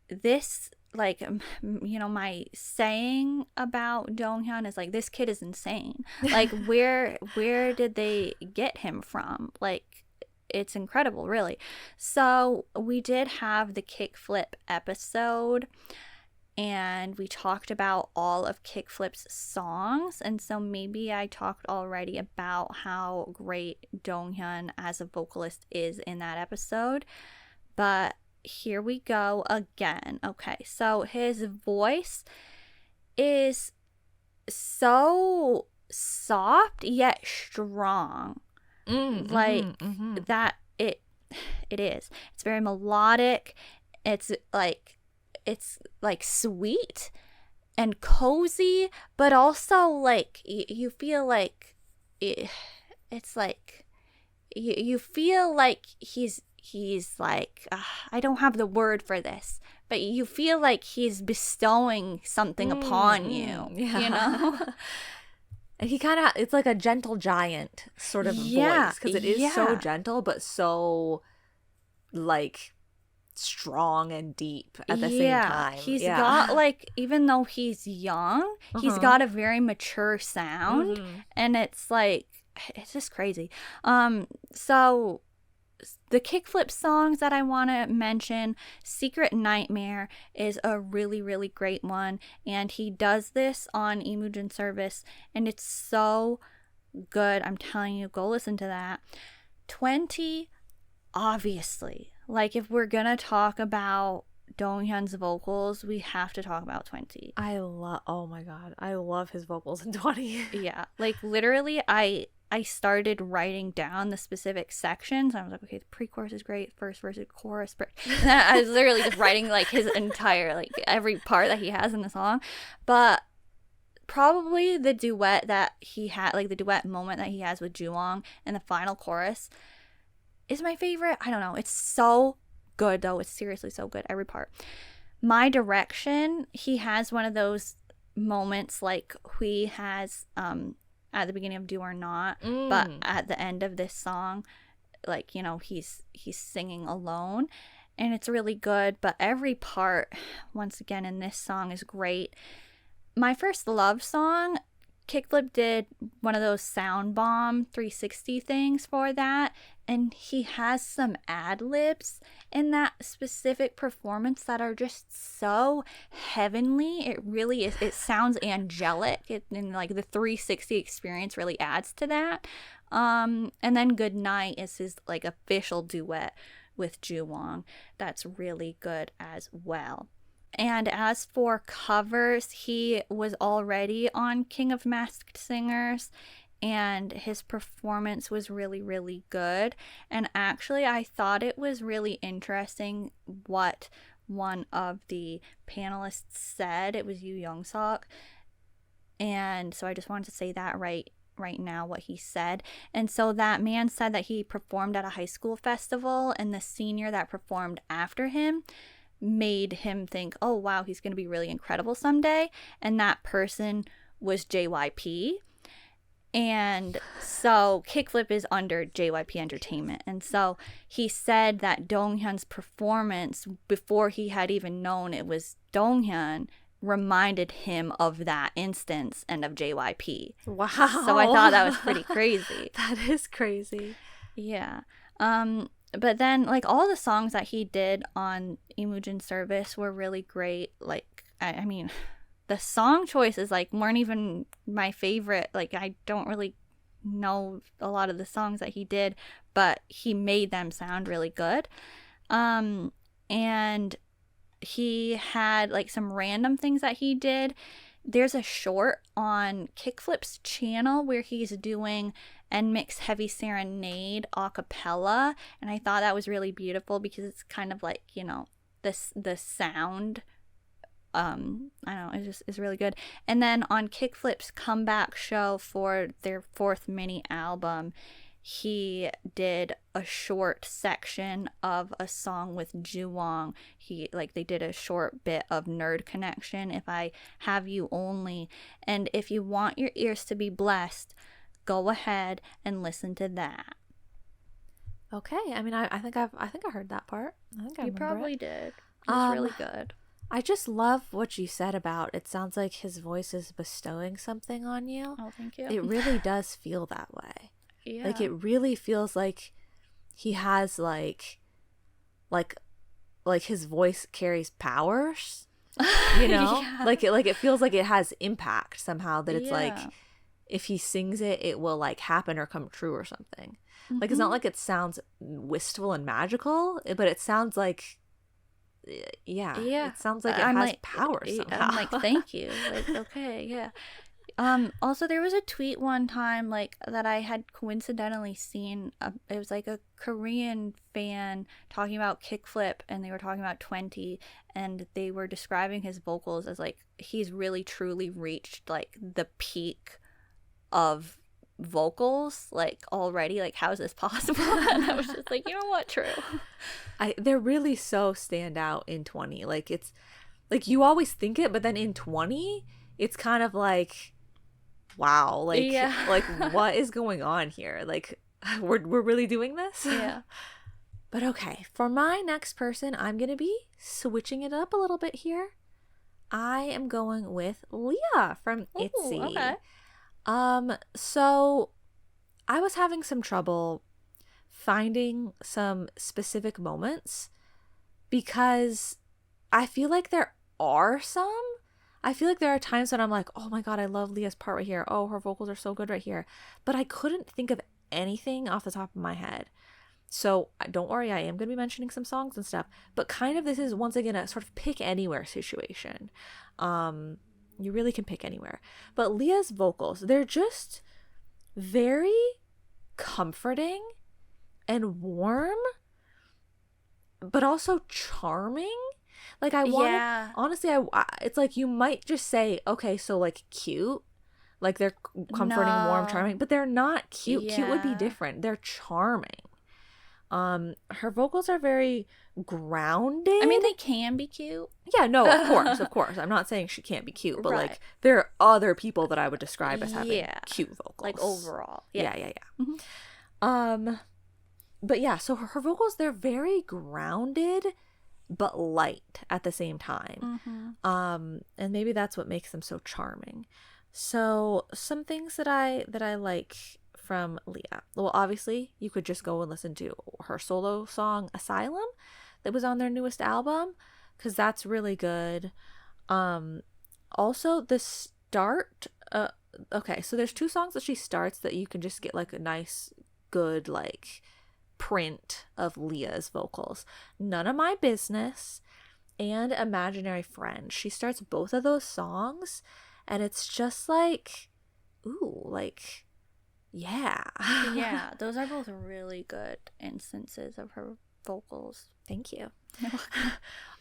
this, like, you know, my saying about Donghyeon is like, this kid is insane. Like, where did they get him from? Like, it's incredible, really. So we did have the KickFlip episode, and we talked about all of KickFlip's songs. And so maybe I talked already about how great Donghyeon as a vocalist is in that episode. But here we go again. Okay, so his voice is so soft yet strong. That it is. It's very melodic. It's like sweet and cozy, but also like you feel like it's like you feel like he's like I don't have the word for this, but you feel like he's bestowing something upon you, you know. And he kind of, it's like a gentle giant sort of voice, because it is so gentle but so like strong and deep at the same time. He's got, like, even though he's young, he's got a very mature sound, and it's like, it's just crazy. So the KickFlip songs that I want to mention, Secret Nightmare is a really, really great one, and he does this on Imogen Service, and it's so good. I'm telling you, go listen to that. 20, obviously. Like, if we're gonna talk about Donghyeon's vocals, we have to talk about 20. Oh my god, I love his vocals in 20. Yeah, like literally I started writing down the specific sections. I was like, okay, the pre-chorus is great, first verse, chorus, and then I was literally just writing like his entire, like every part that he has in the song. But probably the duet that he had, like the duet moment that he has with Juwon in the final chorus is my favorite. I don't know. It's so good though. It's seriously so good. Every part. My Direction, he has one of those moments like Hui has at the beginning of Do or Not, but at the end of this song, like, you know, he's singing alone, and it's really good. But every part, once again, in this song is great. My First Love song, KickFlip did one of those sound bomb 360 things for that, and he has some ad-libs in that specific performance that are just so heavenly. It really is. It sounds angelic, and like the 360 experience really adds to that. And then Good Night is his like official duet with Juwon. That's really good as well. And as for covers, he was already on King of Masked Singers, and his performance was really, really good. And actually, I thought it was really interesting what one of the panelists said. It was Yoo Young-sok. And so I just wanted to say that right now, what he said. And so that man said that he performed at a high school festival, and the senior that performed after him made him think, oh wow, he's going to be really incredible someday. And that person was JYP. And so KickFlip is under JYP Entertainment. And so he said that Donghyeon's performance, before he had even known it was Donghyeon, reminded him of that instance and of JYP. Wow. So I thought that was pretty crazy. That is crazy. Yeah. But then, like, all the songs that he did on Imujin Service were really great. Like, I mean, the song choices, like, weren't even my favorite. Like, I don't really know a lot of the songs that he did, but he made them sound really good. And he had, like, some random things that he did. There's a short on KickFlip's channel where he's doing NMIXX Heavy Serenade a cappella, and I thought that was really beautiful because it's kind of like, you know, the sound, I don't know, it's really good. And then on KickFlip's comeback show for their 4th mini album, he did a short section of a song with Juwon. They did a short bit of Nerd Connection, If I Have You Only. And if you want your ears to be blessed, go ahead and listen to that. Okay. I mean, I think I heard that part. I think I remember probably it. did. It was really good. I just love what you said about it. Sounds like his voice is bestowing something on you. Oh, thank you. It really does feel that way. Yeah. Like, it really feels like he has like his voice carries powers, you know? Yeah. Like it feels like it has impact somehow, that it's like, Yeah. if he sings it, it will like happen or come true or something. Like, it's not like it sounds wistful and magical, but it sounds like, yeah. It sounds like it has like, powers somehow. I'm like, thank you. Like, okay, yeah. Also, there was a tweet one time, like, that I had coincidentally seen. It was like a Korean fan talking about KickFlip, and they were talking about 20, and they were describing his vocals as, like, he's really truly reached, like, the peak of vocals, like, already. Like, how is this possible? And I was just like, you know what, true. They're really so stand out in 20. Like, it's like, you always think it, but then in 20, it's kind of like, wow, like, yeah. like, what is going on here? Like, we're really doing this? Yeah. But okay, for my next person, I'm gonna be switching it up a little bit here. I am going with Lia from ITZY. Okay. So I was having some trouble finding some specific moments because I feel like there are some. I feel like there are times when I'm like, oh my god, I love Lia's part right here. Oh, her vocals are so good right here. But I couldn't think of anything off the top of my head. So don't worry, I am going to be mentioning some songs and stuff. But kind of, this is once again a sort of pick anywhere situation. You really can pick anywhere. But Lia's vocals, they're just very comforting and warm, but also charming. Like, I want, Yeah. honestly, it's like, you might just say, okay, so like cute, like they're comforting, warm, charming, but they're not cute. Cute would be Yeah. different. They're charming. Her vocals are very grounded. I mean, they can be cute. Yeah, no, of course. I'm not saying she can't be cute, but Right. like, there are other people that I would describe as having Yeah. cute vocals. Like, overall. Yeah. Mhm. But yeah, so her vocals, they're very grounded but light at the same time. And maybe that's what makes them so charming. So some things that I like from Lia. Well, obviously, you could just go and listen to her solo song Asylum that was on their newest album, because that's really good. Also, the start, okay, so there's 2 songs that she starts that you can just get like a nice, good, like, print of Lia's vocals. None of My Business and Imaginary Friend. She starts both of those songs, and it's just like, ooh, like, yeah. Yeah, those are both really good instances of her vocals. Thank you.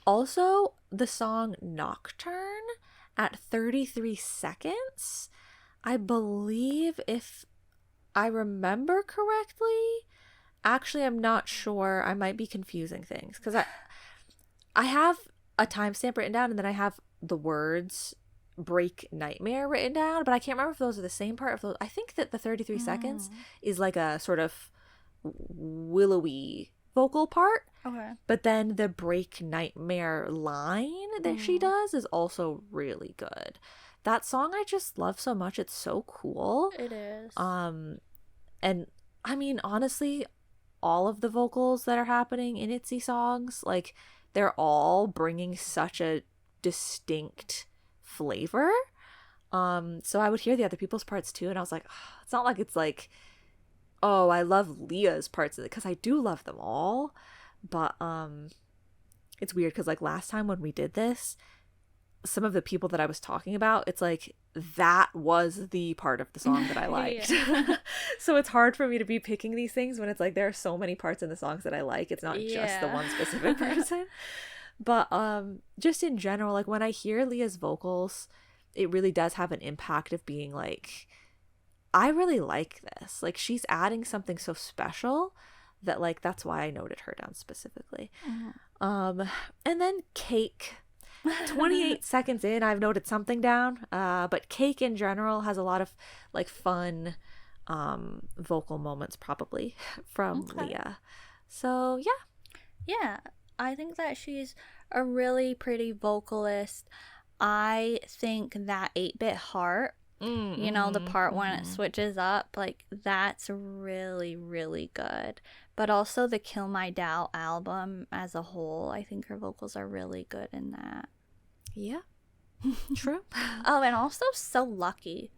Also, the song Nocturne at 33 seconds, I believe, if I remember correctly, actually, I'm not sure. I might be confusing things because I have a timestamp written down, and then I have the words Break Nightmare written down, but I can't remember if those are the same part. If those, I think that the 33 seconds is like a sort of willowy vocal part, Okay. But then the Break Nightmare line that she does is also really good. That song I just love so much. It's so cool. It is. And I mean, honestly, all of the vocals that are happening in ITZY songs, like, they're all bringing such a distinct flavor. So I would hear the other people's parts too, and I was like, oh, it's not like it's like, oh, I love Lia's parts of it, because I do love them all. But it's weird because, like, last time when we did this, some of the people that I was talking about, it's like that was the part of the song that I liked. So it's hard for me to be picking these things when it's like there are so many parts in the songs that I like. It's not just the one specific person. But just in general, like, when I hear Lia's vocals, it really does have an impact of being like, I really like this. Like, she's adding something so special that, like, that's why I noted her down specifically. And then Cake. 28 seconds in, I've noted something down. But Cake in general has a lot of, like, fun vocal moments probably from Lia. So, yeah, I think that she's a really pretty vocalist. I think that 8-Bit Heart, you know, the part when it switches up, like, that's really, really good. But also the Kill My Doubt album as a whole, I think her vocals are really good in that. Yeah. True. Oh, and also So Lucky.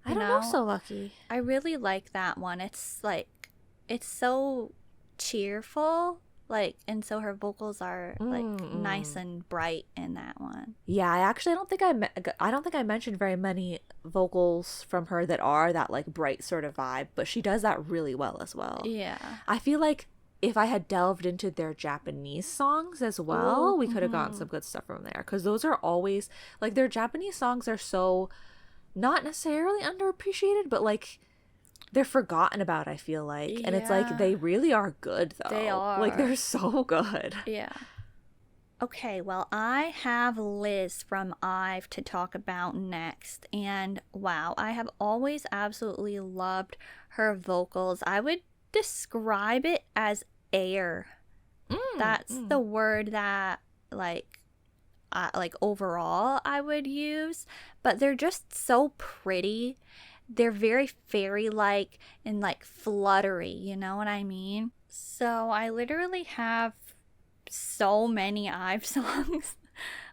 I don't know So Lucky. I really like that one. It's like, it's so cheerful, like, and so her vocals are like nice and bright in that one. Yeah, I don't think I mentioned very many vocals from her that are that, like, bright sort of vibe, but she does that really well as well. Yeah. I feel like if I had delved into their Japanese songs as well, we could have gotten some good stuff from there, because those are always, like, their Japanese songs are so not necessarily underappreciated, but, like, they're forgotten about, I feel like. And it's like they really are good, though. They are. Like, they're so good. Yeah. Okay, well, I have Liz from IVE to talk about next. And wow, I have always absolutely loved her vocals. I would describe it as air. That's the word that, like overall I would use. But they're just so pretty. They're very fairy-like and, like, fluttery, you know what I mean? So I literally have so many IVE songs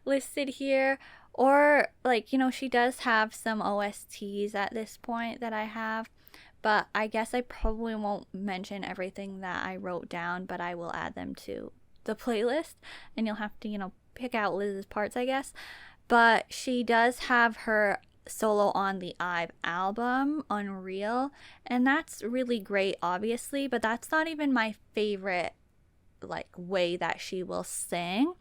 listed here. Or, like, you know, she does have some OSTs at this point that I have. But I guess I probably won't mention everything that I wrote down, but I will add them to the playlist. And you'll have to, you know, pick out Liz's parts, I guess. But she does have her solo on the IVE album, Unreal, and that's really great, obviously, but that's not even my favorite, like, way that she will sing.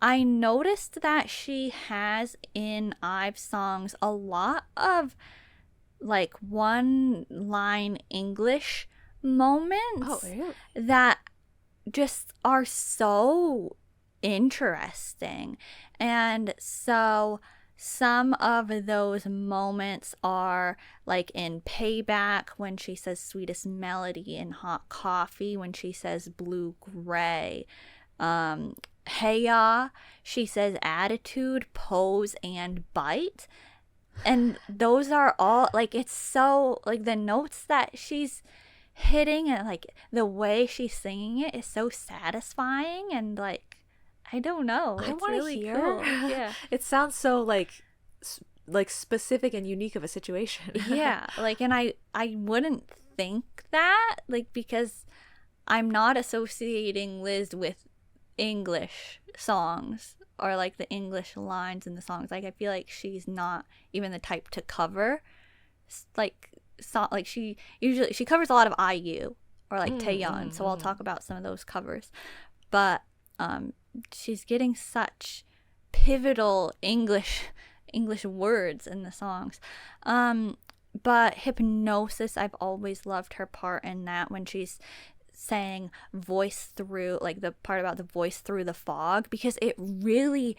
I noticed that she has in IVE songs a lot of, like, one line English moments that just are so interesting. And so some of those moments are, like, in Payback when she says sweetest melody, in Hot Coffee when she says blue gray, Heya, she says attitude, pose, and bite. And those are all, like, it's so, like, the notes that she's hitting and, like, the way she's singing it is so satisfying. And, like, I don't know, I it's want to really hear. cool. Yeah. It sounds so, like specific and unique of a situation. Yeah, like, and I wouldn't think that, like, because I'm not associating Liz with English songs or, like, the English lines in the songs. Like, I feel like she's not even the type to cover, like, like, she covers a lot of IU or, like, Taeyeon, so I'll talk about some of those covers. But she's getting such pivotal English words in the songs. But Hypnosis, I've always loved her part in that, when she's saying voice through, like, the part about the voice through the fog, because it really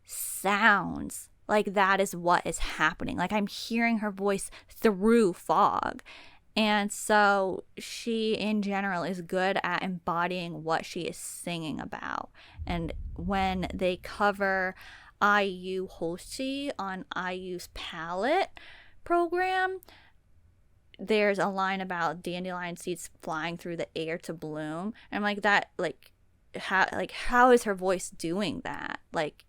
sounds like that is what is happening. Like, I'm hearing her voice through fog. And so she, in general, is good at embodying what she is singing about. And when they cover IU Hoshi on IU's Palette program, there's a line about dandelion seeds flying through the air to bloom. And I'm like, that, how is her voice doing that? Like,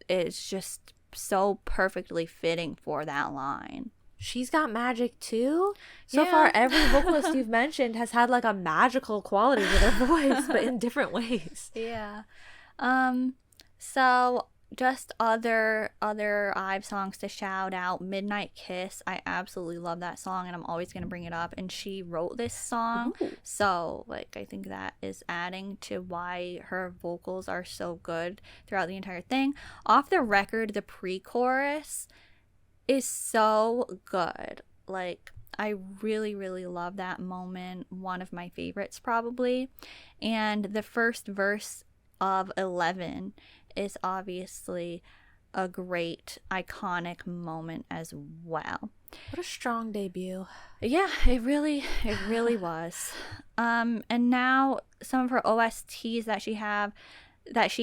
it's just so perfectly fitting for that line. She's got magic too. So far, every vocalist you've mentioned has had like a magical quality to their voice, but in different ways. Yeah. So just other IVE songs to shout out. Midnight Kiss. I absolutely love that song, and I'm always gonna bring it up. And she wrote this song, so like I think that is adding to why her vocals are so good throughout the entire thing. Off the record, the pre-chorus is so good. Like, I really, really love that moment. One of my favorites, probably. And the first verse of 11 is obviously a great, iconic moment as well. What a strong debut. Yeah, it really was. And now some of her OSTs that she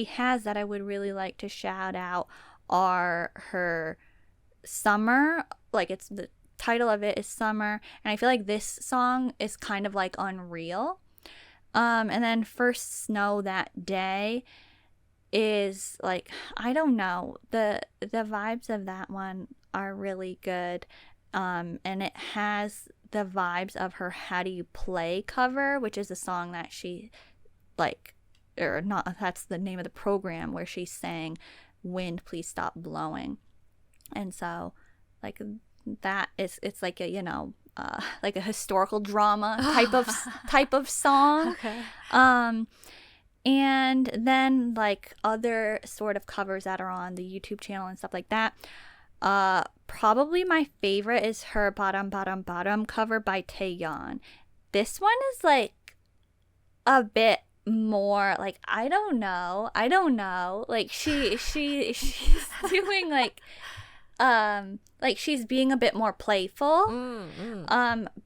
has that I would really like to shout out are her Summer, like it's the title of it is Summer, and I feel like this song is kind of like Unreal. And then First Snow That Day is like, I don't know, the vibes of that one are really good. And it has the vibes of her How Do You Play cover, which is a song that she that's the name of the program where she sang Wind Please Stop Blowing. And so, like, that is, it's like a, like a historical drama type of song. Okay. And then, like, other sort of covers that are on the YouTube channel and stuff like that. Probably my favorite is her Bottom Bottom Bottom cover by Taeyeon. This one is, like, a bit more, like, I don't know. Like, she's doing, like she's being a bit more playful,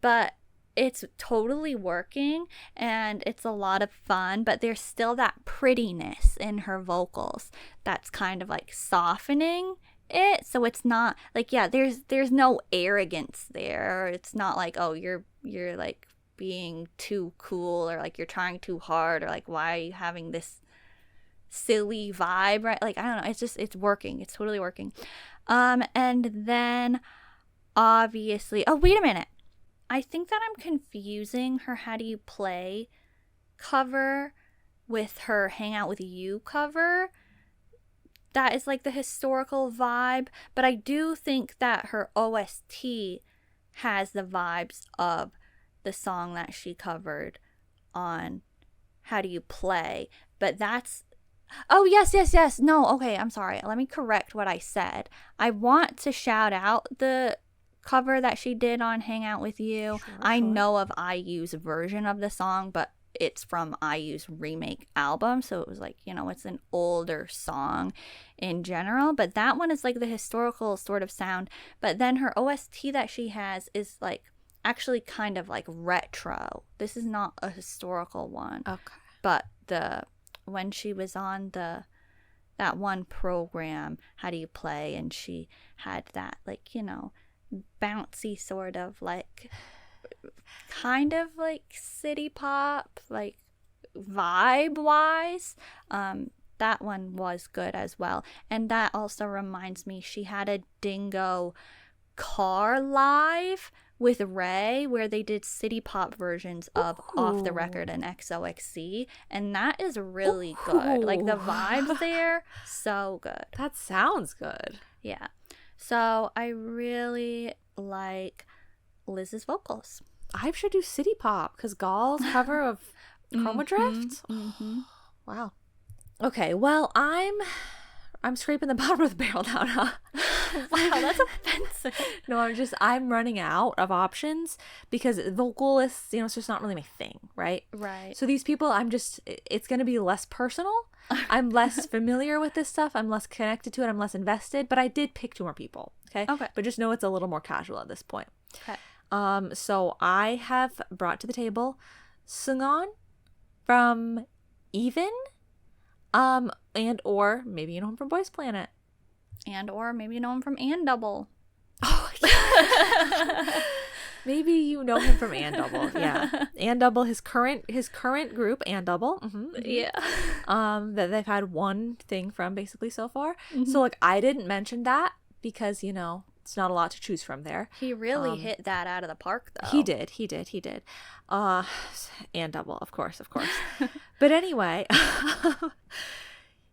but it's totally working and it's a lot of fun, but there's still that prettiness in her vocals that's kind of like softening it, so it's not like, there's no arrogance there. It's not like, oh, you're like being too cool, or like you're trying too hard, or like, why are you having this silly vibe, right? Like, I don't know, it's working, it's totally working. And then obviously, oh, wait a minute, I think that I'm confusing her How Do You Play cover with her Hang Out With You cover. That is like the historical vibe, but I do think that her OST has the vibes of the song that she covered on How Do You Play, but that's, oh, yes. No, okay, I'm sorry. Let me correct what I said. I want to shout out the cover that she did on Hang Out With You. Sure. I know of IU's version of the song, but it's from IU's remake album, so it was like, it's an older song in general, but that one is like the historical sort of sound. But then her OST that she has is like actually kind of like retro. This is not a historical one. Okay. But when she was on that one program, How Do You Play, and she had that, like, bouncy sort of like kind of like city pop, like vibe wise, that one was good as well. And that also reminds me, she had a Dingo car live with Ray where they did city pop versions of Off the Record and XOXC, and that is really good. Like, the vibes there, so good. That sounds good. Yeah. So I really like Liz's vocals. I should do city pop because Gall's cover of Chroma Drift. Wow. Okay, well, I'm scraping the bottom of the barrel now, huh? Wow, that's offensive. No, I'm running out of options because vocalists, it's just not really my thing, right? Right. So these people, it's going to be less personal. I'm less familiar with this stuff. I'm less connected to it. I'm less invested, but I did pick 2 more people, okay? Okay. But just know it's a little more casual at this point. Okay. So I have brought to the table Seungeon from EVNNE, and or maybe you know him from Boys Planet. And or maybe you know him from AND2BLE. Oh, yeah. Maybe you know him from AND2BLE. Yeah, AND2BLE, his current group, AND2BLE. Yeah. That they've had one thing from basically so far. So like I didn't mention that because you know it's not a lot to choose from there. He really hit that out of the park, though. He did. AND2BLE, of course. But anyway,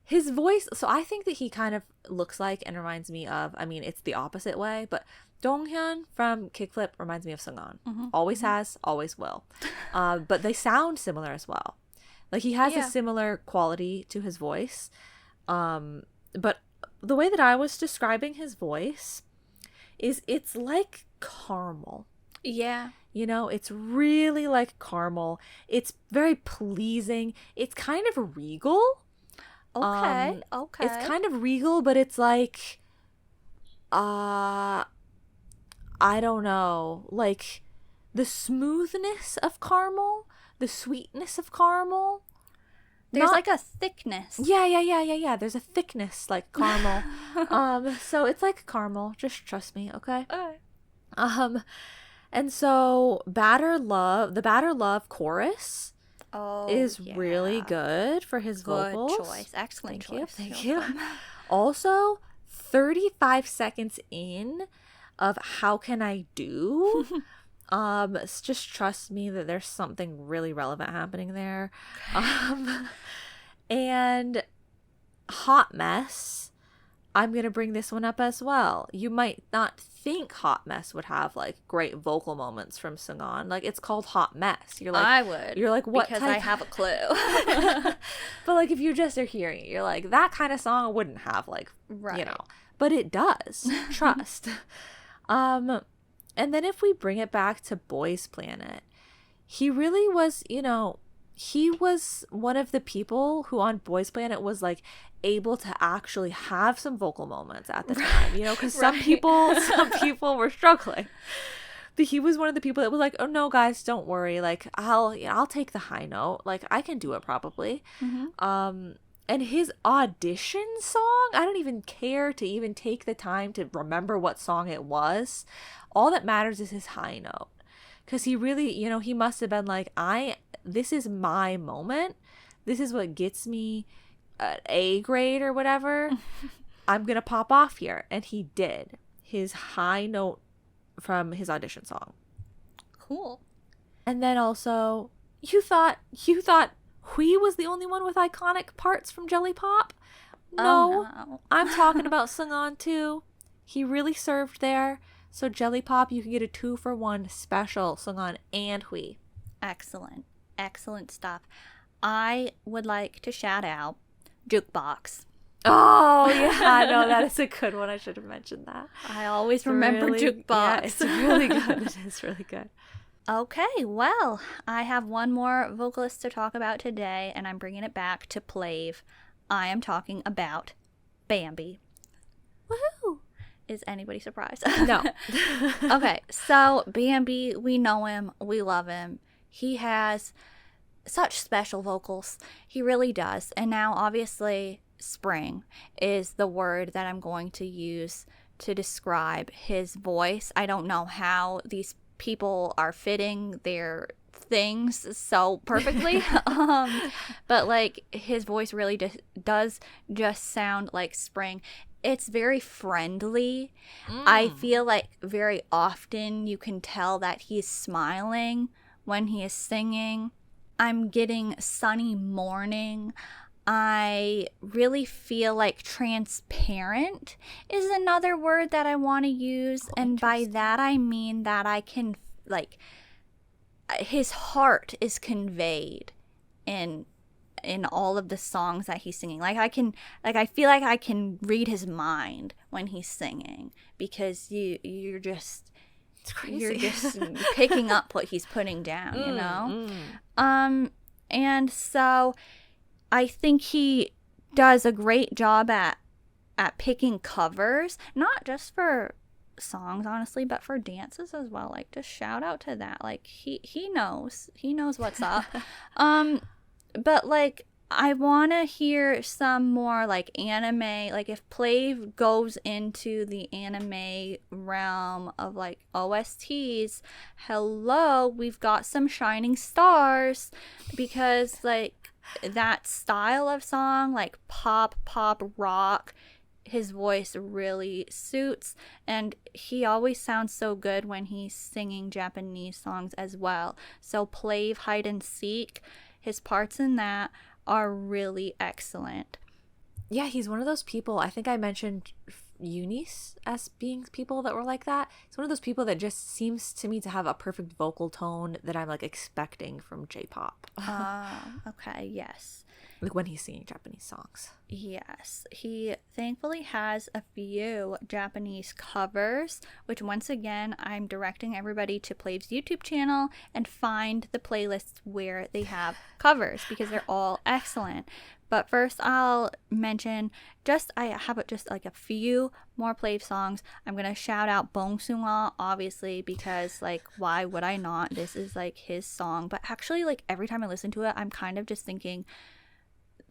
his voice. So I think that he kind of looks like and reminds me of. I mean, it's the opposite way, but Donghyeon from KickFlip reminds me of Seungeon. Always has, always will. But they sound similar as well. Like he has a similar quality to his voice. But the way that I was describing his voice is it's like caramel. Yeah. You know, it's really like caramel. It's very pleasing. It's kind of regal. Okay. It's kind of regal, but it's like I don't know, like the smoothness of caramel, the sweetness of caramel. There's like a thickness. Yeah. There's a thickness like caramel. So it's like caramel. Just trust me, okay? And so the Batter Love chorus is really good for his vocals. Good choice. Excellent choice. Thank you. Also, 35 seconds in of How Can I Do? Just trust me that there's something really relevant happening there. And Hot Mess, I'm gonna bring this one up as well. You might not think Hot Mess would have like great vocal moments from Seungeon. Like it's called Hot Mess. You're like, I would. You're like, what? Because type? I have a clue. But like if you just are hearing it, you're like, that kind of song wouldn't have like, right. You know. But it does. Trust. And then if we bring it back to Boys Planet, he really was, you know, he was one of the people who on Boys Planet was like able to actually have some vocal moments at the time, you know, because some people were struggling. But he was one of the people that was like, oh no guys, don't worry, like I'll take the high note, like I can do it probably. And his audition song, I don't even care to even take the time to remember what song it was. All that matters is his high note. Because he really, you know, he must have been like, this is my moment. This is what gets me an A grade or whatever. I'm going to pop off here. And he did. His high note from his audition song. Cool. And then also, you thought Hui was the only one with iconic parts from Jelly Pop? No. I'm talking about Seungeon too. He really served there. So Jelly Pop, you can get a 2-for-1 special Seungeon and Hui. Excellent stuff. I would like to shout out Jukebox. Oh yeah, no, that is a good one. I should have mentioned that. I always remember Jukebox. Yeah, it's really good. It is really good. Okay, well, I have one more vocalist to talk about today, and I'm bringing it back to PLAVE. I am talking about Bamby. Woohoo! Is anybody surprised? No. Okay, so Bamby, we know him, we love him. He has such special vocals. He really does. And now, obviously, spring is the word that I'm going to use to describe his voice. I don't know how these people are fitting their things so perfectly. But like his voice really does just sound like spring. It's very friendly. I feel like very often you can tell that he's smiling when he is singing. I'm getting sunny morning. I really feel like transparent is another word that I want to use. And by that, I mean that I can, like, his heart is conveyed in all of the songs that he's singing. Like, I feel like I can read his mind when he's singing because you're just, it's crazy. You're just picking up what he's putting down, you know? And so I think he does a great job at picking covers, not just for songs, honestly, but for dances as well. Like, just shout out to that. Like, he knows what's up. But like, I want to hear some more like anime. Like, if PLAVE goes into the anime realm of like OSTs, hello, we've got some shining stars, because like that style of song, like pop rock, his voice really suits, and he always sounds so good when he's singing Japanese songs as well. So PLAVE Hide and Seek, his parts in that are really excellent. Yeah, he's one of those people. I think I mentioned Eunice as being people that were like that. He's one of those people that just seems to me to have a perfect vocal tone that I'm like expecting from J-pop. Okay, yes. Like when he's singing Japanese songs. Yes, he thankfully has a few Japanese covers, which once again, I'm directing everybody to PLAVE's YouTube channel and find the playlists where they have covers, because they're all excellent. But first, I'll mention I have just like a few more PLAVE songs. I'm gonna shout out Bong Soon-ah, obviously, because like, why would I not? This is like his song. But actually, like, every time I listen to it, I'm kind of just thinking,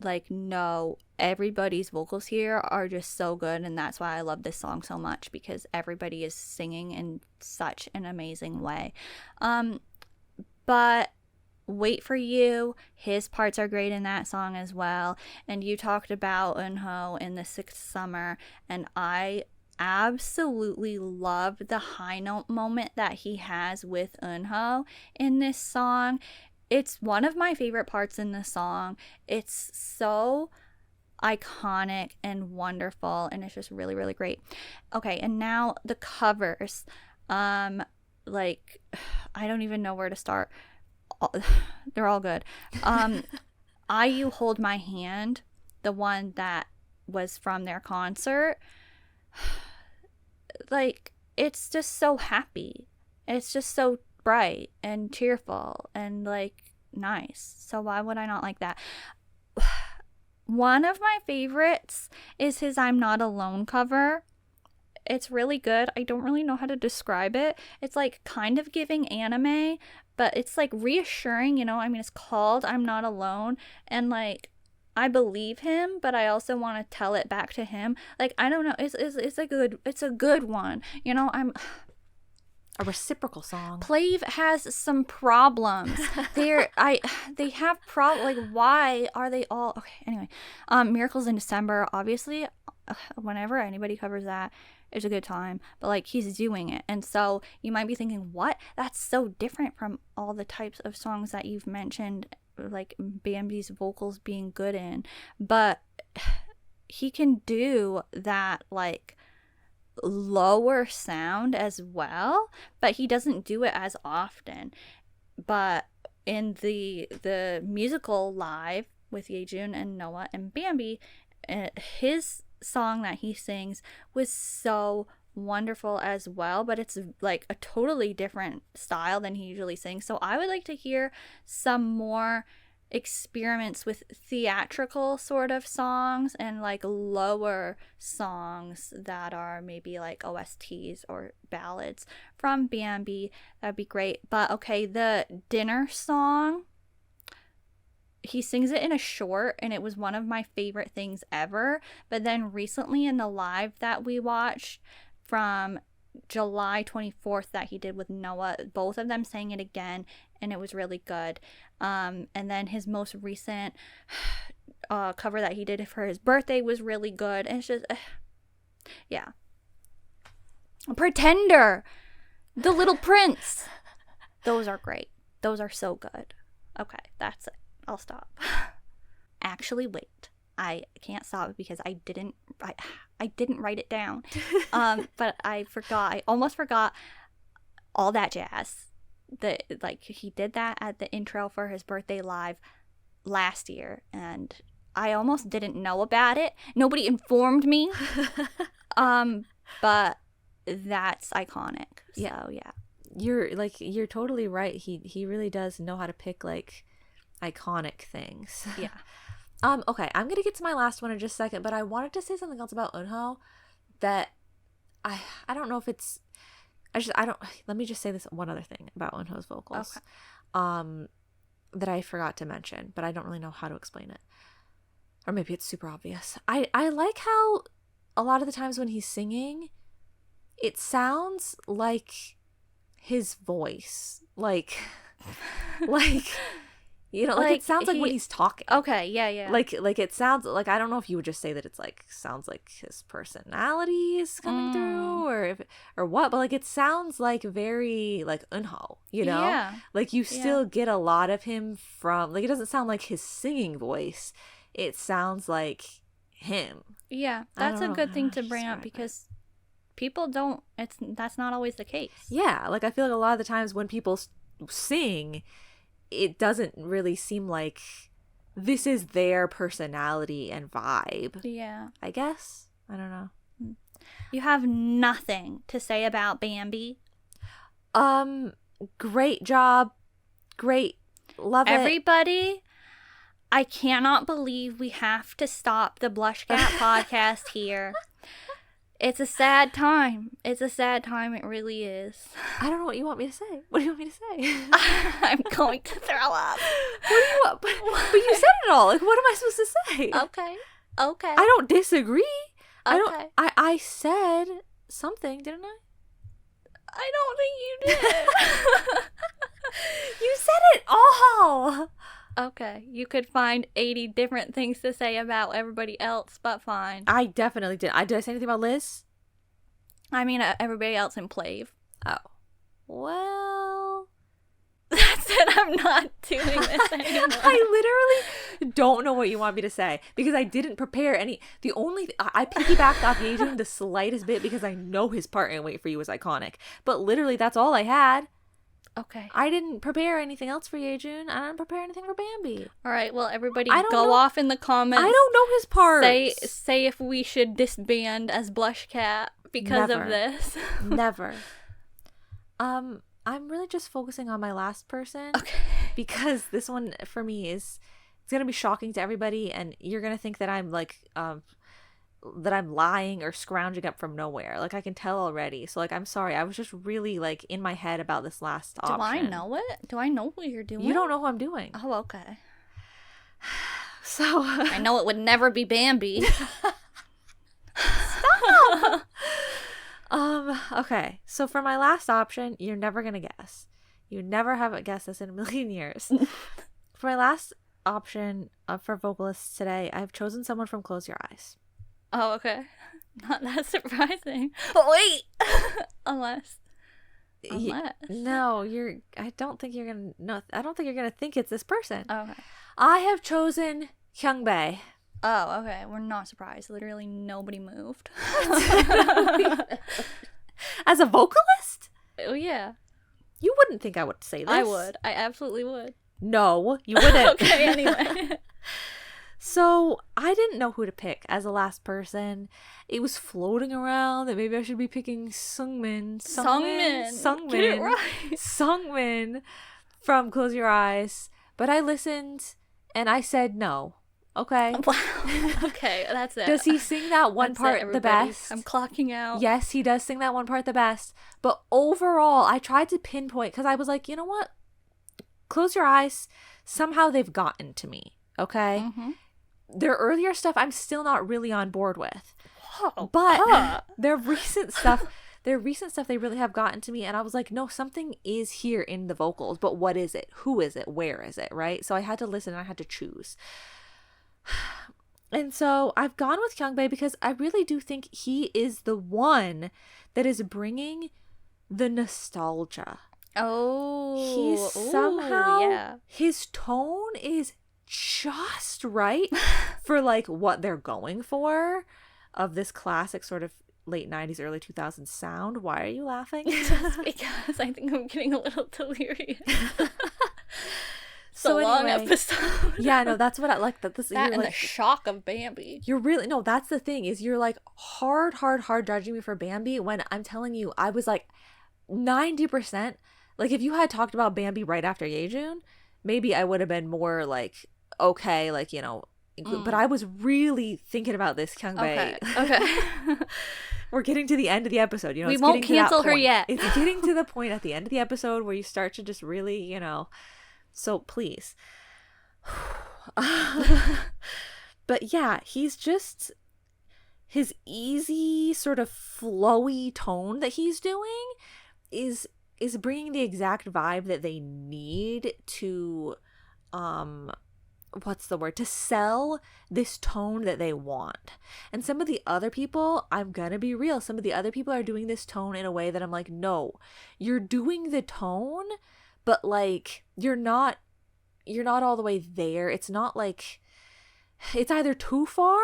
like, no, everybody's vocals here are just so good, and that's why I love this song so much, because everybody is singing in such an amazing way. But Wait for You, his parts are great in that song as well. And you talked about Eunho in The Sixth Summer, and I absolutely love the high note moment that he has with Eunho in this song. It's one of my favorite parts in the song. It's so iconic and wonderful, and it's just really, really great. Okay, and now the covers. Like, I don't even know where to start. They're all good. IU Hold My Hand, the one that was from their concert. Like, it's just so happy. It's just so bright and cheerful and like nice. So why would I not like that? One of my favorites is his I'm Not Alone cover. It's really good. I don't really know how to describe it. It's like kind of giving anime, but it's like reassuring, you know? I mean, it's called I'm Not Alone, and like, I believe him, but I also want to tell it back to him. Like, I don't know. It's a good one. You know, A reciprocal song. PLAVE has some problems. They have like, why are they all okay? Anyway, Miracles in December, obviously, whenever anybody covers that, it's a good time. But like, he's doing it, and so you might be thinking, what? That's so different from all the types of songs that you've mentioned, like Bamby's vocals being good in. But he can do that like lower sound as well, but he doesn't do it as often. But in the musical live with Yejun and Noah and Bamby, his song that he sings was so wonderful as well, but it's like a totally different style than he usually sings. So I would like to hear some more experiments with theatrical sort of songs and like lower songs that are maybe like OSTs or ballads from Bamby. That'd be great. But okay, the dinner song, he sings it in a short, and it was one of my favorite things ever. But then recently in the live that we watched from July 24th that he did with Noah, both of them sang it again, and it was really good. And then his most recent cover that he did for his birthday was really good. And it's just, yeah. Pretender, The Little Prince. Those are great. Those are so good. Okay, that's it. I'll stop. Actually, wait. I can't stop because I didn't write it down. But I forgot. I almost forgot All That Jazz. Like, he did that at the intro for his birthday live last year, and I almost didn't know about it. Nobody informed me. But that's iconic. So yeah. You're totally right. He really does know how to pick like iconic things. Yeah. Okay, I'm gonna get to my last one in just a second, but I wanted to say something else about Eunho that I don't know if it's, let me just say this one other thing about Eunho's vocals. Okay. That I forgot to mention, but I don't really know how to explain it. Or maybe it's super obvious. I like how a lot of the times when he's singing, it sounds like his voice. Like you know, like it sounds like when he's talking. Okay, yeah. Like it sounds like, I don't know if you would just say that it's like sounds like his personality is coming through or what, but like it sounds like very like Eunho, you know? Yeah. Like you still get a lot of him from, like, it doesn't sound like his singing voice. It sounds like him. Yeah, that's a good thing to bring up because people don't, that's not always the case. Yeah, like I feel like a lot of the times when people sing, it doesn't really seem like this is their personality and vibe. Yeah. I guess. I don't know. You have nothing to say about Bamby? Great job. Great. Love it. Everybody, I cannot believe we have to stop the BlushCat podcast here. It's a sad time. It's a sad time. It really is. I don't know what you want me to say. What do you want me to say? I'm going to throw up. What do you want? But you said it all. Like, what am I supposed to say? Okay. I don't disagree. Okay. I said something, didn't I? I don't think you did. You said it all. Okay, you could find 80 different things to say about everybody else, but fine. I definitely did. Did I say anything about Liz? I mean, everybody else in PLAVE. Oh. Well. That's it. I'm not doing this anymore. I literally don't know what you want me to say because I didn't prepare any. The only I piggybacked off Yejun the slightest bit because I know his part in Wait For You was iconic. But literally, that's all I had. Okay. I didn't prepare anything else for Yejun. I didn't prepare anything for Bamby. All right. Well, everybody go off in the comments. I don't know his part. Say if we should disband as BlushCat because of this. Never. I'm really just focusing on my last person. Okay. Because this one for me it's gonna be shocking to everybody, and you're gonna think that I'm like that I'm lying or scrounging up from nowhere. Like I can tell already. So like I'm sorry. I was just really like in my head about this last option. Do I know it? Do I know what you're doing? You don't know who I'm doing. Oh, okay. So I know it would never be Bamby. Stop. Okay. So for my last option, you're never gonna guess. You never have guessed this in a million years. For my last option for vocalists today, I've chosen someone from Close Your Eyes. Oh, okay. Not that surprising. But wait! Unless. No, I don't think you're gonna think it's this person. Oh, okay. I have chosen Kyoungbae. Oh, okay. We're not surprised. Literally nobody moved. As a vocalist? Oh, yeah. You wouldn't think I would say this. I would. I absolutely would. No, you wouldn't. Okay, anyway. So I didn't know who to pick as the last person. It was floating around that maybe I should be picking Seungmin. Get it right. Seungmin from Close Your Eyes. But I listened and I said no. Okay. Wow. Okay, that's it. Does he sing that one part the best? I'm clocking out. Yes, he does sing that one part the best. But overall, I tried to pinpoint because I was like, you know what? Close Your Eyes. Somehow they've gotten to me. Okay. Mm-hmm. Their earlier stuff, I'm still not really on board with. Whoa. But their recent stuff, they really have gotten to me. And I was like, no, something is here in the vocals. But what is it? Who is it? Where is it? Right? So I had to listen and I had to choose. And so I've gone with Kyoungbae because I really do think he is the one that is bringing the nostalgia. Oh. Somehow, his tone is just right for like what they're going for of this classic sort of late 90s, early 2000s sound. Why are you laughing? Just because I think I'm getting a little delirious. So long anyway, episode. Yeah, no, that's what I like. That and like, the shock of Bamby. You're really, no, that's the thing is you're like hard judging me for Bamby when I'm telling you I was like 90%. Like if you had talked about Bamby right after Yejun, maybe I would have been more like, okay, like, you know, but I was really thinking about this Kyoungbae. Okay. we're getting to the end of the episode. You know, We it's won't getting to that cancel her point. yet. It's getting to the point at the end of the episode where you start to just really, you know. So please. But yeah, he's just, his easy sort of flowy tone that he's doing is bringing the exact vibe that they need to what's the word, to sell this tone that they want. And some of the other people, I'm gonna be real, some of the other people are doing this tone in a way that I'm like, no, you're doing the tone, but like you're not all the way there. It's not like, it's either too far,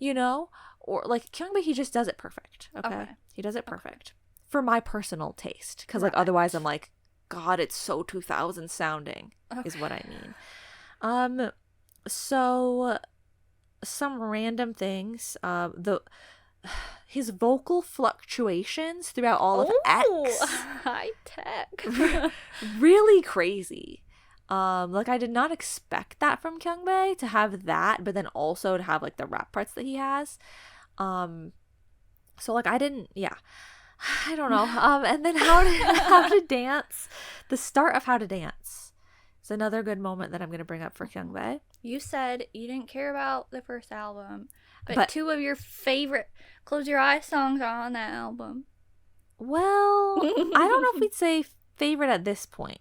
you know, or like Kyoungbae, he just does it perfect. Okay. He does it perfect for my personal taste, because like otherwise I'm like, God, it's so 2000 sounding is what I mean. So some random things, his vocal fluctuations throughout all of X, high tech. really crazy. Like I did not expect that from Kyoungbae, to have that, but then also to have like the rap parts that he has. So like I don't know. And then how to dance. The start of How to Dance is another good moment that I'm gonna bring up for Kyoungbae. You said you didn't care about the first album, but two of your favorite Close Your Eyes songs are on that album. Well, I don't know if we'd say favorite at this point.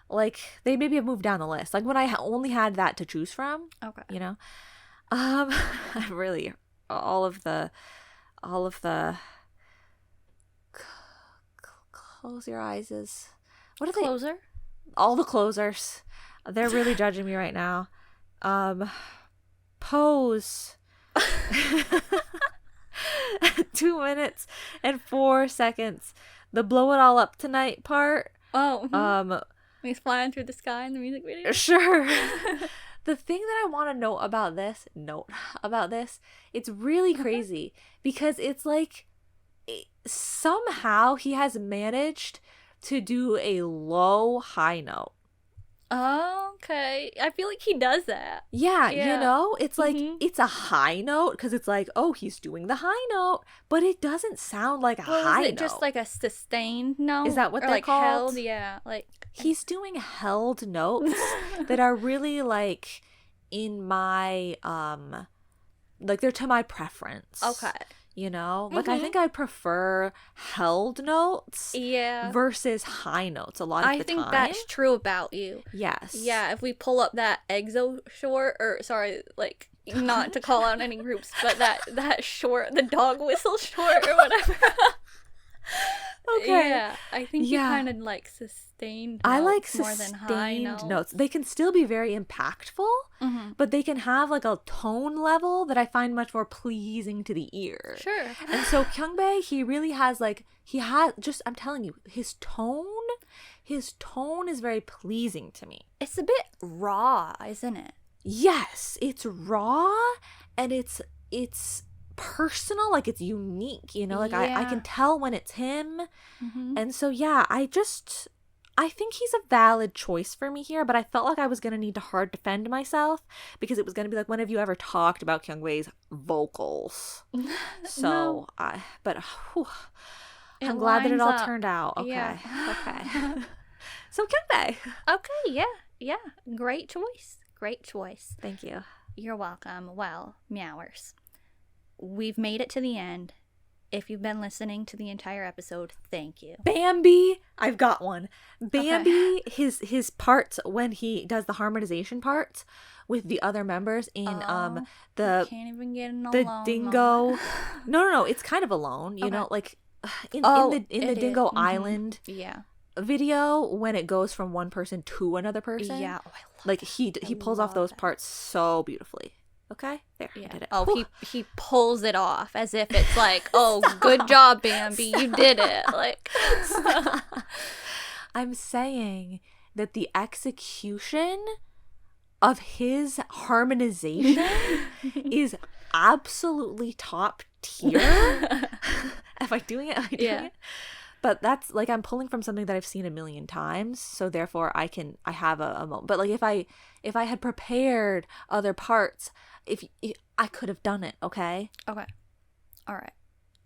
Like they maybe have moved down the list. Like when I only had that to choose from. Okay. You know, I really all of the Close Your Eyes is, what are Closer? All the closers. They're really judging me right now. Pose. 2 minutes and 4 seconds. The Blow It All Up Tonight part. Oh. He's flying through the sky in the music video. Sure. The thing that I want to note about this, it's really crazy because it's like somehow he has managed to do a low high note. Oh, okay. I feel like he does that. Yeah. You know, it's like it's a high note because it's like, oh, he's doing the high note, but it doesn't sound like a high note. Is it just like a sustained note? Is that what they're like called? Held? Yeah, like he's doing held notes that are really like in my like they're to my preference. Okay. You know, like I think I prefer held notes versus high notes a lot of the time. I think that's true about you. Yes. Yeah, if we pull up that EXO short, or sorry, like not to call out any groups, but that short, the dog whistle short or whatever. Okay. Yeah, I think you kind of like sustained notes I like more than high notes. They can still be very impactful, but they can have like a tone level that I find much more pleasing to the ear. Sure. And so Kyoungbae, he really has like, I'm telling you, his tone is very pleasing to me. It's a bit raw, isn't it? Yes, it's raw and it's personal, like it's unique, you know, like I can tell when it's him. And so I think he's a valid choice for me here, but I felt like I was gonna need to hard defend myself because it was gonna be like, when have you ever talked about Kyoungbae's vocals? So I'm glad that it all turned out. Okay. So Kyoungbae. Okay, yeah, great choice. Thank you. You're welcome. Well, Meowers, we've made it to the end. If you've been listening to the entire episode, thank you. Bamby, I've got one. Bamby, his parts when he does the harmonization parts with the other members in the can't even get an the alone dingo. No, it's kind of alone. You know, like in the Dingo Island. Video when it goes from one person to another person. Yeah, like he pulls off those parts so beautifully. Okay, there, I did it. Oh, he pulls it off as if it's like, oh, good job, Bambi, you did it. Like, I'm saying that the execution of his harmonization is absolutely top tier. Am I doing it? But that's like, I'm pulling from something that I've seen a million times, so therefore I have a moment. But like if I had prepared other parts, if I could have done it. Okay. All right.